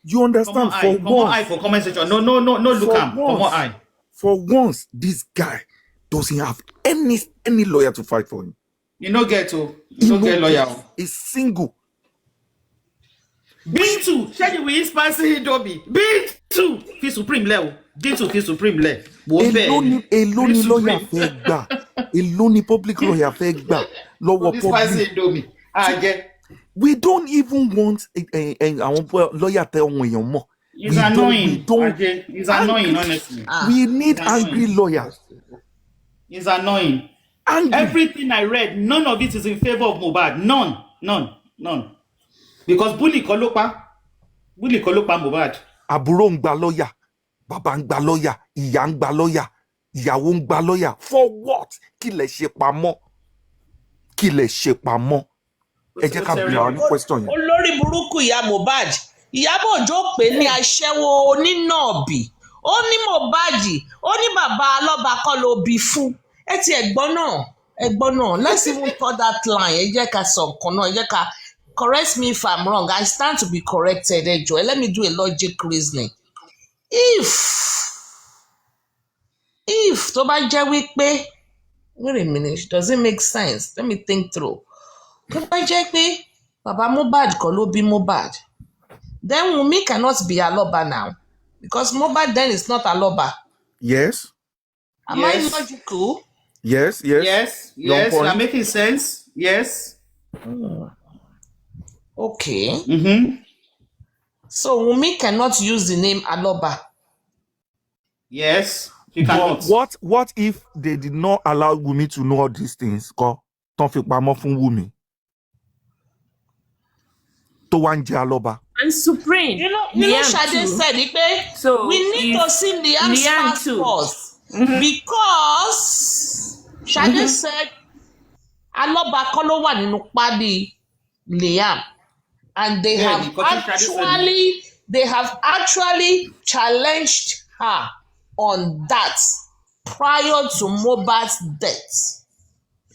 You understand? Come on, eye for comment section. No, look am. Come on, eye. For once, this guy doesn't have any lawyer to fight for him. You no get lawyer. He's single. Bintu, ṣé ìwé yìí spasi Indomie? Bintu fi Supreme lẹ o. Bintu fi Supreme lẹ. Èló ni lawyer fẹ́ gbà. Èló ni public lawyer fẹ́ gbà lọ́wọ́ Spasi Indomie. We don't even want our lawyer tell èèyàn mọ̀. It's annoying. It's annoying, honestly. We need angry lawyers. It's annoying. Angry. Everything I read, none of it is in favor of Mohbad. None. Because bully kọ́ ló pa Mohbad. Àbúrò ń gba lawyer, bàbá ń gba lawyer, ìyá ń gba lawyer, ìyàwó ń gba lawyer. For what? Kí lẹ ṣe pamọ́? Ẹ jẹ́ ká bí àwọn question yẹn. Olórí burúkú ìyá Mohbad Ìyábọ̀ Òjó pè ní aṣẹ́wó onínàbì ó ní Mohbad ó ní bàbá alọ́ba kọ́ ló bí fún ẹ ti ẹ̀gbọ́n náà let's even call that line ẹ jẹ́ ká sọ nǹkan náà ẹ jẹ́ ká correct me if I'm wrong I stand to be corrected ẹ jọ̀ọ́ let me do a logic reasoning if tó bá jẹ́ wípé wait a minute does it make sense let me think through tó bá jẹ́ pé bàbá Mohbad kọ́ ló bí Mohbad then Wunmi cannot be Aloba now because Mohbad then is not Aloba. Yes. Am I logical? Yes. You're making sense. Yes. Okay. Mm-hmm. So Wunmi cannot use the name Aloba. Yes, she cannot. What if they did not allow Wunmi to know all these things? Ko ton fi pamọ́ fún Wunmi. To wan jẹ́ Aloba. And Supreme. You know Shade said it, so we need to see Liam's passport because Shade said Aloba kọ́ ló wà nínú pálí Liam and they have actually challenged her on that prior to Mohbad's death.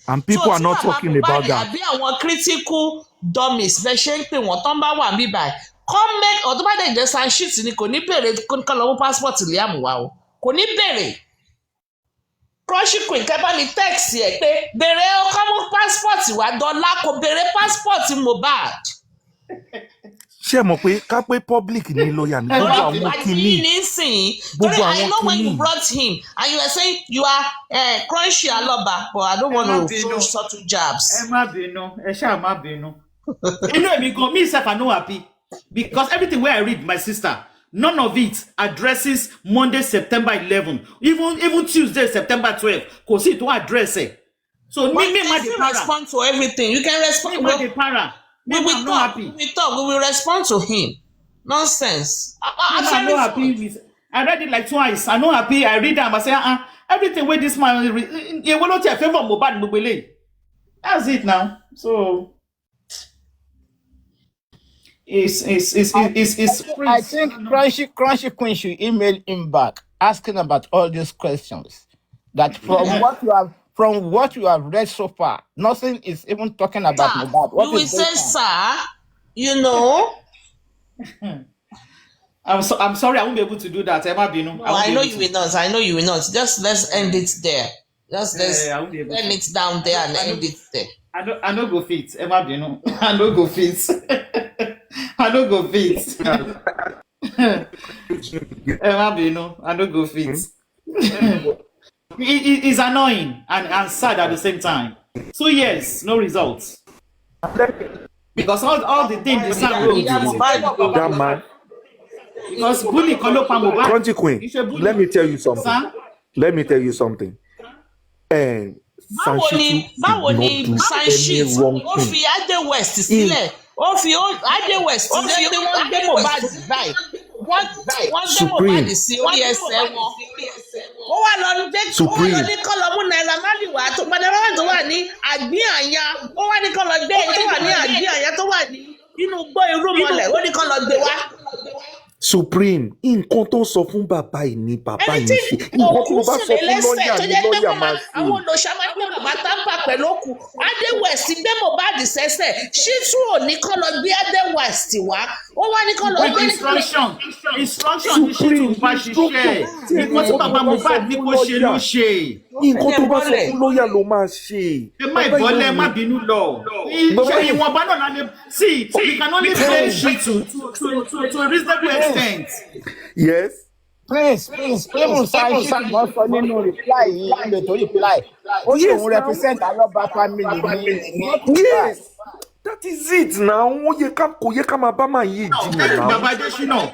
And people are not talking about that. Àbí àwọn critical dummies fẹ́ ṣe ń pè wọ́n tán bá wà bí báyìí comment ọ̀tún bá dẹ̀ jẹ́ sanshit ni kò ní bèrè kán lọ mú passport Liam wá o kò ní bèrè crushing queen kẹ́ bá mi text ẹ̀ pé bèrè ọkọ mú passport wá dọ́là kò bèrè passport Mohbad. Ṣé mọ̀ pé ká pé public ní lawyer ní gbogbo àwọn kìíní gbogbo àwọn kìíní. I know when you brought him and you were saying you are Crunchy Aloba but I don't want to throw subtle jabs. Ẹ má bínú, ẹ ṣáà má bínú. Inú èmi gan, me sef I no happy because everything wey I read my sister, none of it addresses Monday September 11, even Tuesday September 12. Kò sí tó address ẹ̀. So me ma dey para. Respond to everything. You can respond. Me ma dey para. We will talk. We will respond to him. Nonsense. I'm not happy with. I read it like twice. I'm not happy. I read them. I say, everything with this man, you will not favor Mohbad Mobile. That's it now. So it's I think Crunchy Queen should email him back asking about all these questions. That from what you have read so far, nothing is even talking about Mohbad. You will say, sir, you know. I'm sorry, I won't be able to do that. No, I know you will not. I know you will not. Just let's end it there. Just let's end it down there and end it there. I don't go fit. I don't go fit. I don't go fit. I don't go fit. It's annoying and sad at the same time. So yes, no results. Because all the things the Sam wrote. That man, Because bully kan ló pa Mohbad. Country Queen, Kì í ṣe bully. let me tell you something. Sir? Let me tell you something. And Sanshitu báwo did not ni do Sanshit any wrong ó thing. fi Ade West sílẹ̀ ó fi Ade West sílẹ̀ pé wọ́n gbé Mohbad báyìí wọ́n gbé Supreme. Mohbad sí orí ẹsẹ̀ wọn ó wà lọ ní kọ́ lọ mú Naira Marley wá tó padà wá tó wà ní àgbíàyà ó wá ní kọ́ lọ gbé tó wà ní àgbíàyà tó wà ní inú gbọ́ irú mọ́lẹ̀ ó ní kọ́ lọ gbé wá. Supreme, nǹkan tó sọ fún bàbá yìí ni bàbá yìí ṣe. Nǹkan tó bá sọ fún lọ́ọ̀yà ni lọ́ọ̀yà máa ṣe. Àwọn olóṣà máa gbé bàbá tápà pẹ̀lú òkú. Ade West gbé Mohbad sẹ́sẹ̀. Ṣítú ò ní kọ́ lọ gbé Ade West wá. Ó wá ní kọ́ lọ gbé. Instruction ni Ṣítú bá ṣiṣẹ́. Nǹkan tí bàbá Mohbad ní kó ṣe ló ṣe. Nǹkan tó bá sọ fún lọ́ọ̀yà ló máa ṣe. Ẹ má ìbọ́lẹ̀ má bínú lọ. Ṣé ìwọ̀nba náà lè see we can only blame Ṣítú to a reasonable extent. Yes. Prince Sanshit wọ́n sọ nínú reply yìí nílò tó reply. Ó ní òun represent Aloba family ní. Yes. That is it now. Kò yẹ ká máa bá máa yí ìjìnlẹ̀ náà. Baba Adesina.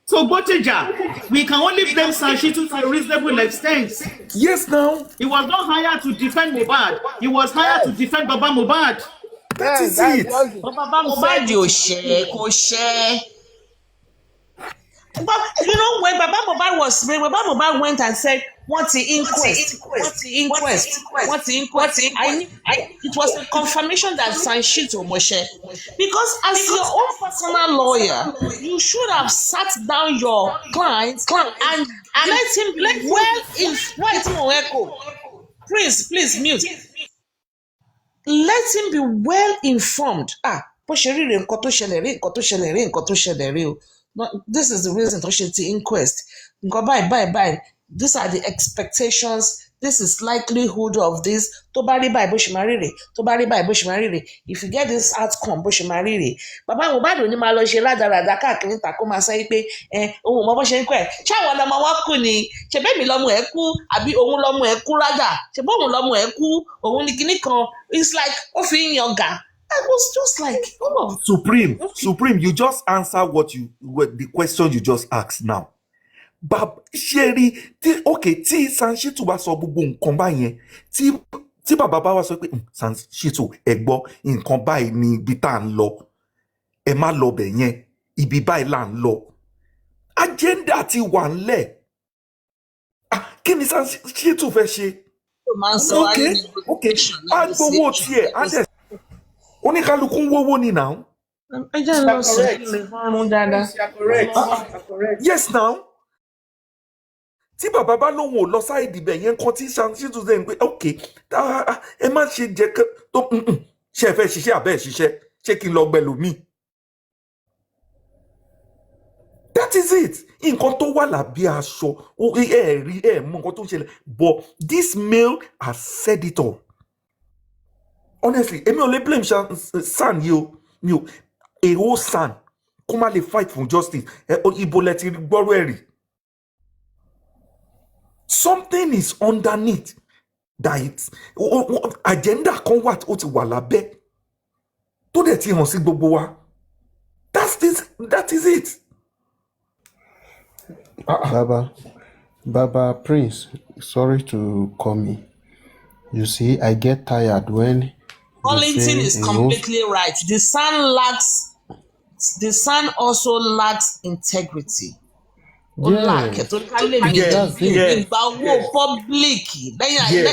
So Boteja, we can only blame Sanshitu to a reasonable extent. Yes, now. He was not hired to defend Mohbad. He was hired to defend Baba Mohbad. That is it. Baba Mohbad ò ṣe kò ṣe. But you know when Baba Mohbad went and said what's the inquest? It was a confirmation that Sanshit Moshe. Because as your own personal lawyer, you should have sat down your client and let him be well informed. Please mute. Let him be well informed. Bó ṣe rí rè nǹkan tó ṣẹlẹ̀ rí o. This is the reason to ṣe ti inquest. Nǹkan báyìí. These are the expectations. This is likelihood of this. Tó bá rí báyìí bó ṣe máa rí rè. If you get this outcome bó ṣe máa rí rè. Bàbá Mohbad ò ní máa lọ ṣe rádaràda káàkiri níta kó máa sẹ́yìn pé òun mọ bó ṣe ń kọ́ ẹ̀. Ṣé àwọn ọmọ wọn kú ni? Ṣé bẹ́ẹ̀ mi lọ́mọ ẹ̀ kú? Àbí òun lọ́mọ ẹ̀ kú rádà? Ṣé bóun lọ́mọ ẹ̀ kú? Òun ni kinní kan. It's like ó fi ń yangà. I was just like, oh. Supreme, you just answer what the question you just asked now. Bab Sherry, tí Sanshitu bá sọ gbogbo nǹkan báyẹn, tí bàbá bá wá sọ pé Sanshitu ẹ gbọ́ nǹkan báyìí ni ibi tá ń lọ. Ẹ má lọ bẹ̀ yẹn, ibi báyìí là ń lọ. Agenda ti wà ńlẹ̀. Kí ni Sanshitu fẹ́ ṣe? Okay. Á gbowó tiẹ̀, á dẹ̀ oníkálukú ń wówó ni now. Yes now. Tí bàbá bá lóun ò lọ sáìdì bẹ̀ yẹn kan tí Sanshitu ṣe ń pé okay ẹ má ṣe jẹ́ tó ṣe ẹ fẹ́ ṣiṣẹ́ àbẹ́ ṣiṣẹ́ ṣé kí n lọ gbẹlú mi. That is it. Nǹkan tó wà lábí aṣọ rí mọ nǹkan tó ń ṣẹlẹ̀ but this male has said it all. Honestly, èmi ò lè blame San yìí o. Mi ò a whole San kó má lè fight for justice. Ibo lẹ ti gbọ́rọ̀ ẹ̀rí. Something is underneath that agenda kan wà ó ti wà lábẹ́ tó dẹ̀ ti hàn sí gbogbo wa. That is it. Baba Prince, sorry to call me. You see, I get tired when Arlington is completely right. The son also lacks integrity. Yes. Public.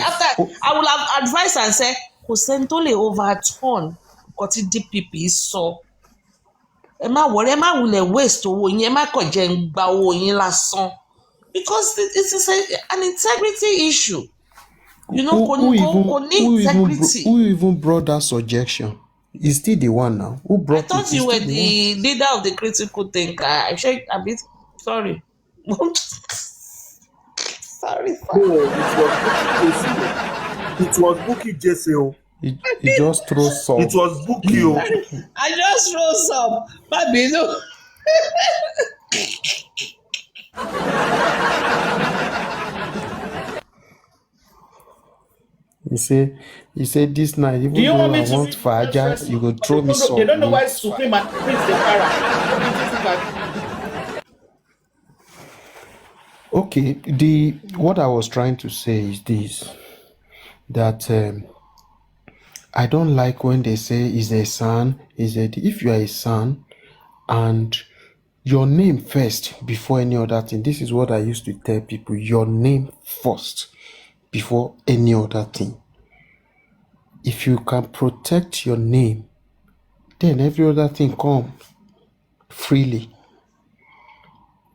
After I will have advised and said, kò sẹ́ni tó lè overturn nǹkan tí DPP sọ. Ẹ má worry, ẹ má wulẹ̀ waste owó yín, ẹ má kàn jẹ́ ń gba owó yín lásán. Because it is an integrity issue. You know, who even brought that suggestion? Is still the one now. Who brought it? I thought you were the leader of the critical thinker. I'm sure a bit sorry. Sorry. It was Bukky Jesse. He just threw some. It was Bukky. I just threw some. Baby, no. You he said this night, Do even you though want I me to want read the next Faja, you response? go But throw me they don't some know why meat. Supreme and Prince they para. Okay, the what I was trying to say is this, that I don't like when they say is a son, if you are a son and your name first before any other thing. This is what I used to tell people, your name first before any other thing. If you can protect your name, then every other thing come freely.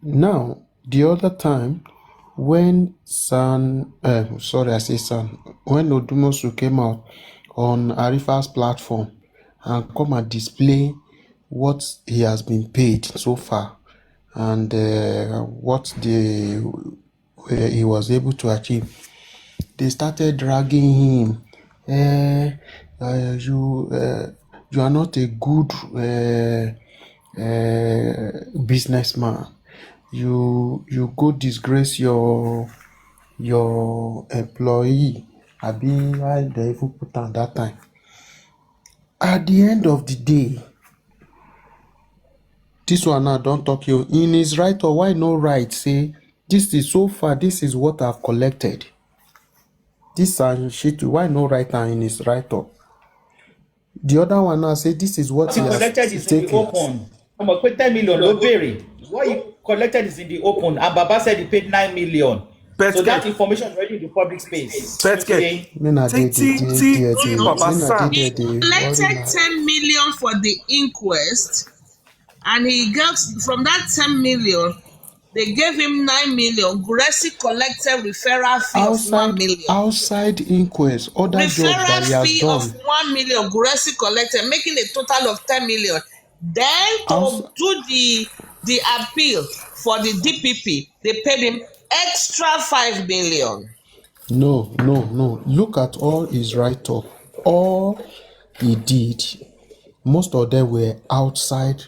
Now, the other time when when Odumosu came out on Arifa's platform and come and display what he has been paid so far and what he was able to achieve, they started dragging him. You are not a good businessman. You go disgrace your employee. Abi why they even put am that time. At the end of the day, this one now don talk you in his right, or why no right say this is so far, this is what I've collected. This shit, why no write am in his write up? The other one now say this is what What he you has collected is in the taken. open. I'm going to put 10 million, no berry. What you collected is in the open. And Baba said he paid 9 million. So that Petke, information is already in the public space. Petke. Okay. Me na dey Baba San. He worry collected now. 10 million for the inquest, and he got from that 10 million, they gave him 9 million. Guresi collected referral fee of 1 million. Outside inquest, other jobs that he Referral has fee of done. 1 million, Guresi collected, making a total of 10 million. Then to Outs- do the appeal for the DPP, they paid him extra 5 million. No. Look at all his write up. All he did, most of them were outside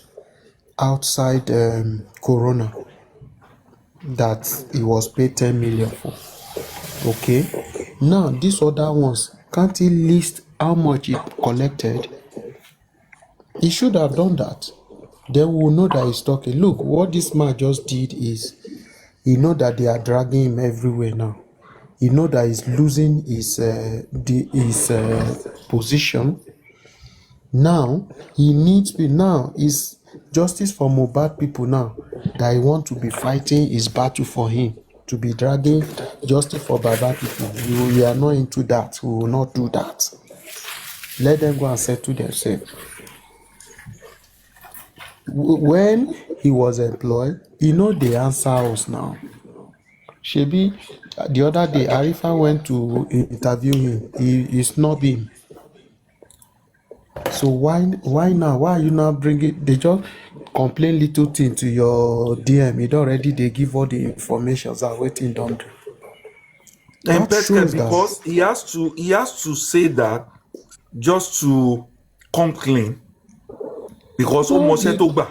Corona that he was paid 10 million for. Okay. Now these other ones, can't he list how much he collected? He should have done that. Then we will know that he's talking. Look, what this man just did is he know that they are dragging him everywhere now. He know that he's losing his position. Now he needs to now is justice for Mohbad people now that he want to be fighting his battle for him, to be dragging justice for Baba people. We are not into that. We will not do that. Let them go and settle themselves. When he was employed, he know they answer us now. Shebi, the other day, Arifa went to interview him. He snubbed him. So why now? Why are you now bringing? They just complain little thing to your DM. It already they give all the information that waiting don't do. And That Petke, shows because that he has to say that just to come clean. Because no, almost Etogba.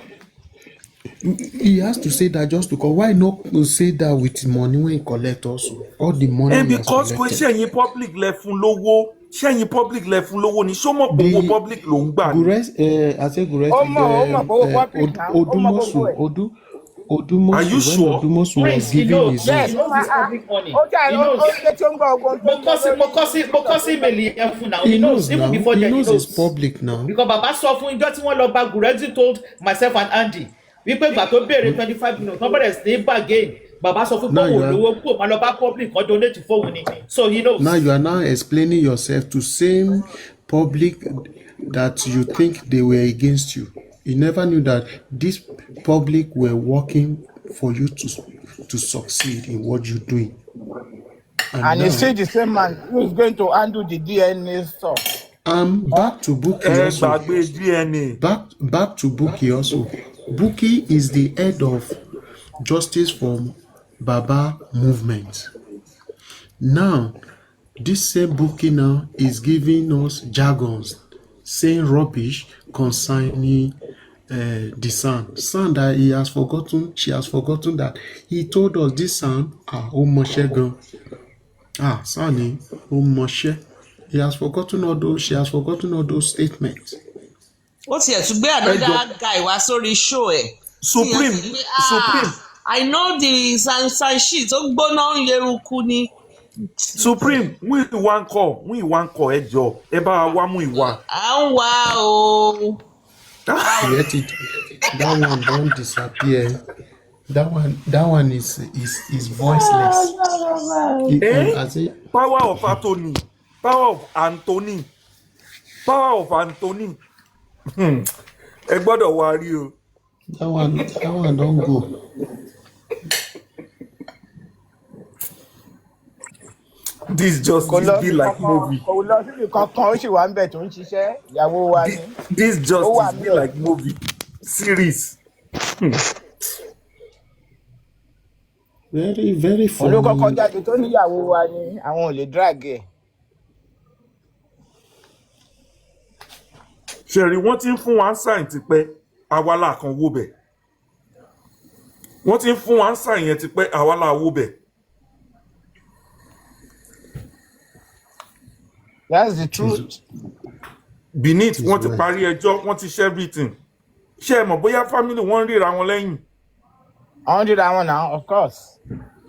he has to say that just because. Why not say that with money when he collect also? All the money And he has because collected. ṣẹ́yìn public lẹ fún lówó, ṣẹ́yìn public lẹ fún lówó ni ṣó mọ̀ pé owó The public ló ń gbà ni. I say Gures, Are you Odumosu, when sure? Odumosu was Prince, he giving knows. his Yes, own. he knows it's public money. He knows. Mokosi Meli now. He He knows. knows Even now. before He then, he knows it's knows. public now. Because Baba sọ fún ìjọ tí wọ́n lọ bá Gurezi told myself and Andy wípé ìgbà tó béèrè 25 million tó bẹ̀rẹ̀ sí ní bargain. Baba sọ fún pé Now you òun ò are lówó kúrò máa lọ bá public kan donate fóun ni. So he knows. now you are now explaining yourself to same public that you think they were against you. You never knew that this public were working for you to succeed in what you're doing. And you see Now the same man who is going to handle the DNA stuff. back to Buki Ẹ also. gbàgbé DNA. Back to Buki also. Buki is the head of Justice for Baba movement. Now, this same Buki now is giving us jargons, saying rubbish concerning the son. Son that he has forgotten, she has forgotten that he told us this son, ó mọṣẹ́ gan. Son ni, ó mọṣẹ́. He has forgotten all those. She has forgotten all those statements. Ó tiẹ̀ tún gbé another guy wá sórí show ẹ̀. Supreme, Supreme, I know the sunshine sheet ó gbóná ń yeruku ni. Supreme, mú ìwà ńkọ́ ẹ jọ̀ọ́, ẹ bá wa mú ìwà. À ń wá o. Yet that one don't disappear. That one is voiceless. As it, Power of Anthony. Power of Anthony. Power of Anthony. Ẹ gbọ́dọ̀ wá rí o. that one don't go. This just be like movie. Kò lọ síbi kankan ó sì wà ń bẹ̀ tó ń ṣiṣẹ́ ìyàwó wa ni. This just be like movie series. Very, very funny. Olókọ́kọ́ jáde tó níyàwó wa ni àwọn ò lè drag ẹ̀. Ṣẹ̀rí wọ́n ti ń fún wa ń sáìn tipẹ́ àwa là kan wó bẹ̀. Wọ́n ti ń fún wa ń sáìn yẹn tipẹ́ àwa là wó bẹ̀. That's the truth. Beneath wọ́n ti parí ẹjọ́ wọ́n ti ṣe everything. Ṣé ẹ mọ̀ bóyá family wọ́n ń ríra wọn lẹ́yìn? Àwọn ríra wọn náà of course.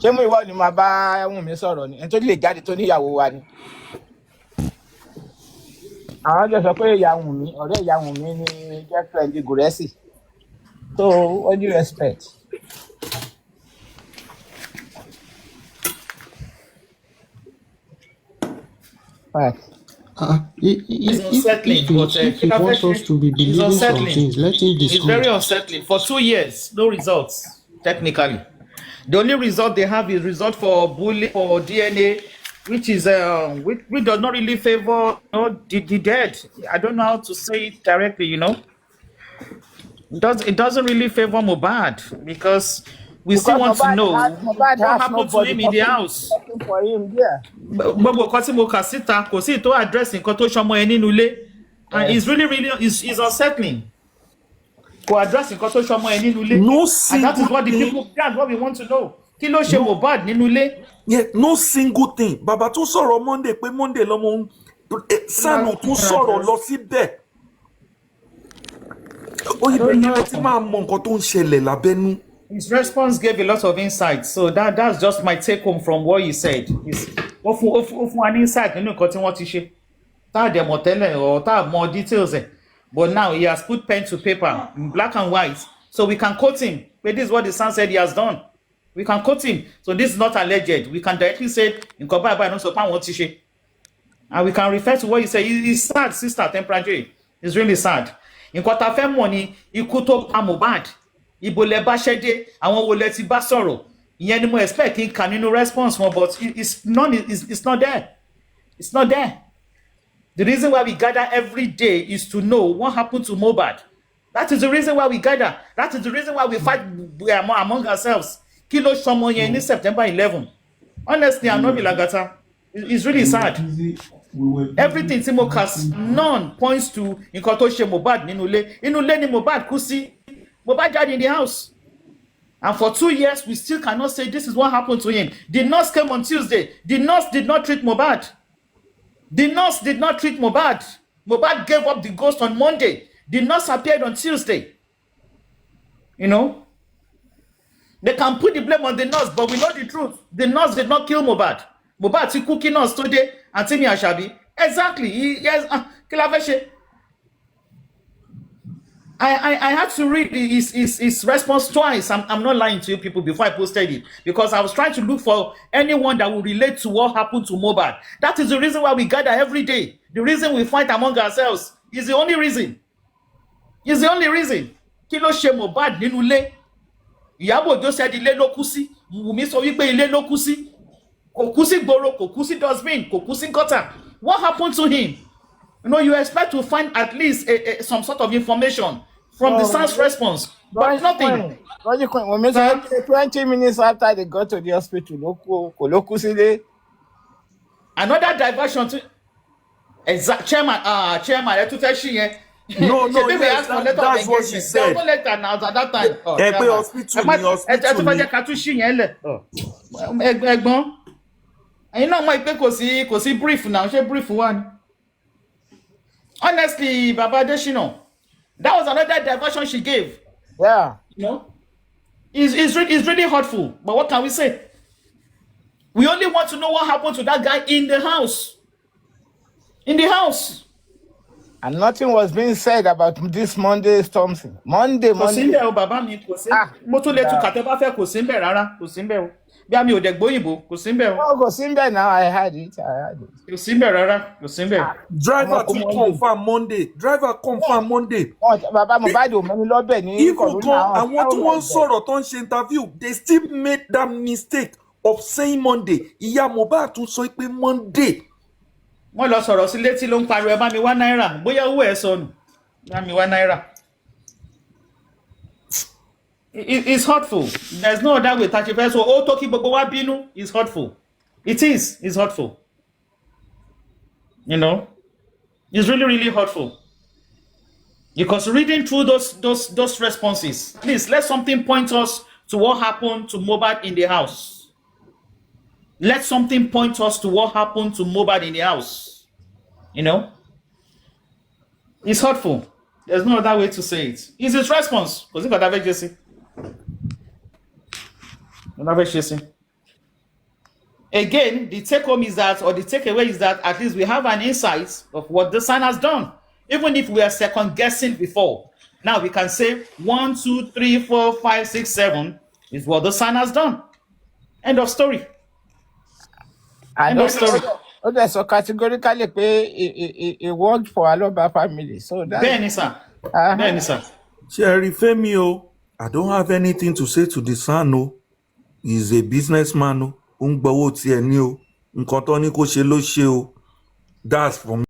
Ṣé mú ìwọ ni máa bá ẹ̀wọ̀n mi sọ̀rọ̀ ni? Ẹni tó lè jáde tó níyàwó wa ni. Àwọn jọ sọ pé ìyàwó mi ọ̀rẹ́ ìyàwó mi ní girlfriend Gùrẹ́sì. So all due respect. Right. It's unsettling, but if he wants us to be believing some things, let him It's discuss. very unsettling. For 2 years, no results, technically. The only result they have is result for bullying, for DNA, which is which does not really favor the dead. I don't know how to say it directly, It doesn't really favor Mohbad because we still want to know what happened to him in the house. For him, yeah. Gbogbo nǹkan tí mo kà síta kò sí tó address nǹkan tó ṣọmọ ẹ nínú ilé, and it's really is unsettling. Kò address nǹkan tó ṣọmọ ẹ nínú ilé. No And that is single what thing. that's what we want to know. Kí ló ṣe Mohbad nínú ilé? Yeah, no single thing. Bàbá tún sọ̀rọ̀ Monday pé Monday lọ́mọ Sanu tún sọ̀rọ̀ lọ síbẹ̀. Oyinbo ti máa mọ nǹkan tó ń ṣẹlẹ̀ lábẹ́nú. His response gave a lot of insight, so that's just my take home from what he said. Ó fún wa ní insight nínú nǹkan tí wọ́n ti ṣe. Tá a dẹ̀ mọ̀ tẹ́lẹ̀ or tá a mọ̀ details ẹ̀. But now he has put pen to paper in black and white, so we can quote him. But this is what the son said he has done. We can quote him. So this is not alleged. We can directly say nǹkan báyìí báyìí ló sọ pé àwọn ti ṣe. And we can refer to what he said. He's sad, sister Tempraje. It's really sad. Nǹkan tá a fẹ́ mọ̀ ni ikú tó pa Mohbad. Ibo lẹ bá ṣẹ́ dé, àwọn wo lẹ ti bá sọ̀rọ̀. Ìyẹn ni mo expect kí n kà nínú response wọn, but it's not there. It's not there. The reason why we gather every day is to know what happened to Mohbad. That is the reason why we gather. That is the reason why we fight among ourselves. Kí ló ṣọmọ yẹn ní September 11. Honestly, I'm not Bilagata. It's really sad. Everything tí mo kà, none points to nǹkan tó ṣe Mohbad nínú ilé. Inú ilé ni Mohbad kú sí. Mohbad died in the house. And for 2 years, we still cannot say this is what happened to him. The nurse came on Tuesday. The nurse did not treat Mohbad. The nurse did not treat Mohbad. Mohbad gave up the ghost on Monday. The nurse appeared on Tuesday. They can put the blame on the nurse, but we know the truth. The nurse did not kill Mohbad. Mohbad ti cooking nurse today, and Timi Ashabi. Exactly. Yes. I had to read his response twice. I'm not lying to you people before I posted it, because I was trying to look for anyone that would relate to what happened to Mohbad. That is the reason why we gather every day. The reason we fight among ourselves is the only reason. It's the only reason. Kí ló ṣe Mohbad nínú ilé? Ìyábọ̀ Òjó said ilé ló kú sí. Wùmí sọ wípé ilé ló kú sí. Kò kú sí gbòòrò, kò kú sí dustbin, kò kú sí gutter. What happened to him? You expect to find at least some sort of information from the son's response, but nothing. 20 minutes after they got to the hospital, ló kú sílé. Another diversion to chairman, ẹ tún fẹ́ ṣí yẹn. No, yes, that's what she said. There was no letter now at that time. Hospital. Ẹ tún fẹ́ jẹ́ ká tún ṣí yẹn lẹ̀. Ẹ̀gbọ́n, ẹ̀yin náà mọ̀ pé kò sí brief now, ṣé brief wà ni? Honestly, Baba Adesina, that was another diversion she gave. Yeah. You know, it's really hurtful. But what can we say? We only want to know what happened to that guy in the house. In the house. And nothing was being said about this Monday something. Monday. Kò sí ńbẹ̀ o bàbá mi, kò sí. Mo tún lè tún kàtẹ́ bá fẹ́, kò sí ńbẹ̀ rárá, kò sí ńbẹ̀ o. Bí a mi ò dẹ̀ gbóyìnbó, kò sí ńbẹ̀ o. Oh, go Simbe now. I heard it. Kò sí ńbẹ̀ rárá, kò sí ńbẹ̀. Driver tún confirm Monday. Driver confirm Monday. Bàbá Mohbad ò mẹ́ni lọ́bẹ̀ ní Even gan àwọn tí wọ́n sọ̀rọ̀ tó ń ṣe interview, they still made that mistake of saying Monday. Ìyá Mohbad tún sọ pé Monday. Wọ́n lọ sọ̀rọ̀ sí létí ló ń pariwo ẹ bá mi wá náírà, bóyá owó ẹ̀ sọnù, bá mi wá náírà. It's hurtful. There's no other way. Tachife so ó tó kí gbogbo wa bínú is hurtful. It's hurtful. You know, it's really hurtful. Because reading through those responses, please let something point us to what happened to Mohbad in the house. Let something point us to what happened to Mohbad in the house. You know, it's hurtful. There's no other way to say it. It's his response. Because look at that, Jesse. Again, the take home is that, or the takeaway is that at least we have an insight of what the son has done. Even if we are second guessing before, now we can say 1, 2, 3, 4, 5, 6, 7 is what the son has done. End of story. End of story. Okay, so categorically pay a word for Aloba family. So that's Benny, sir. Benny, sir. Sherry Femi o, I don't have anything to say to the son o. He's a businessman o. Ó ń gbowó tiẹ̀ ní o. Nǹkan tó ní kó ṣe ló ṣe o. That's for me.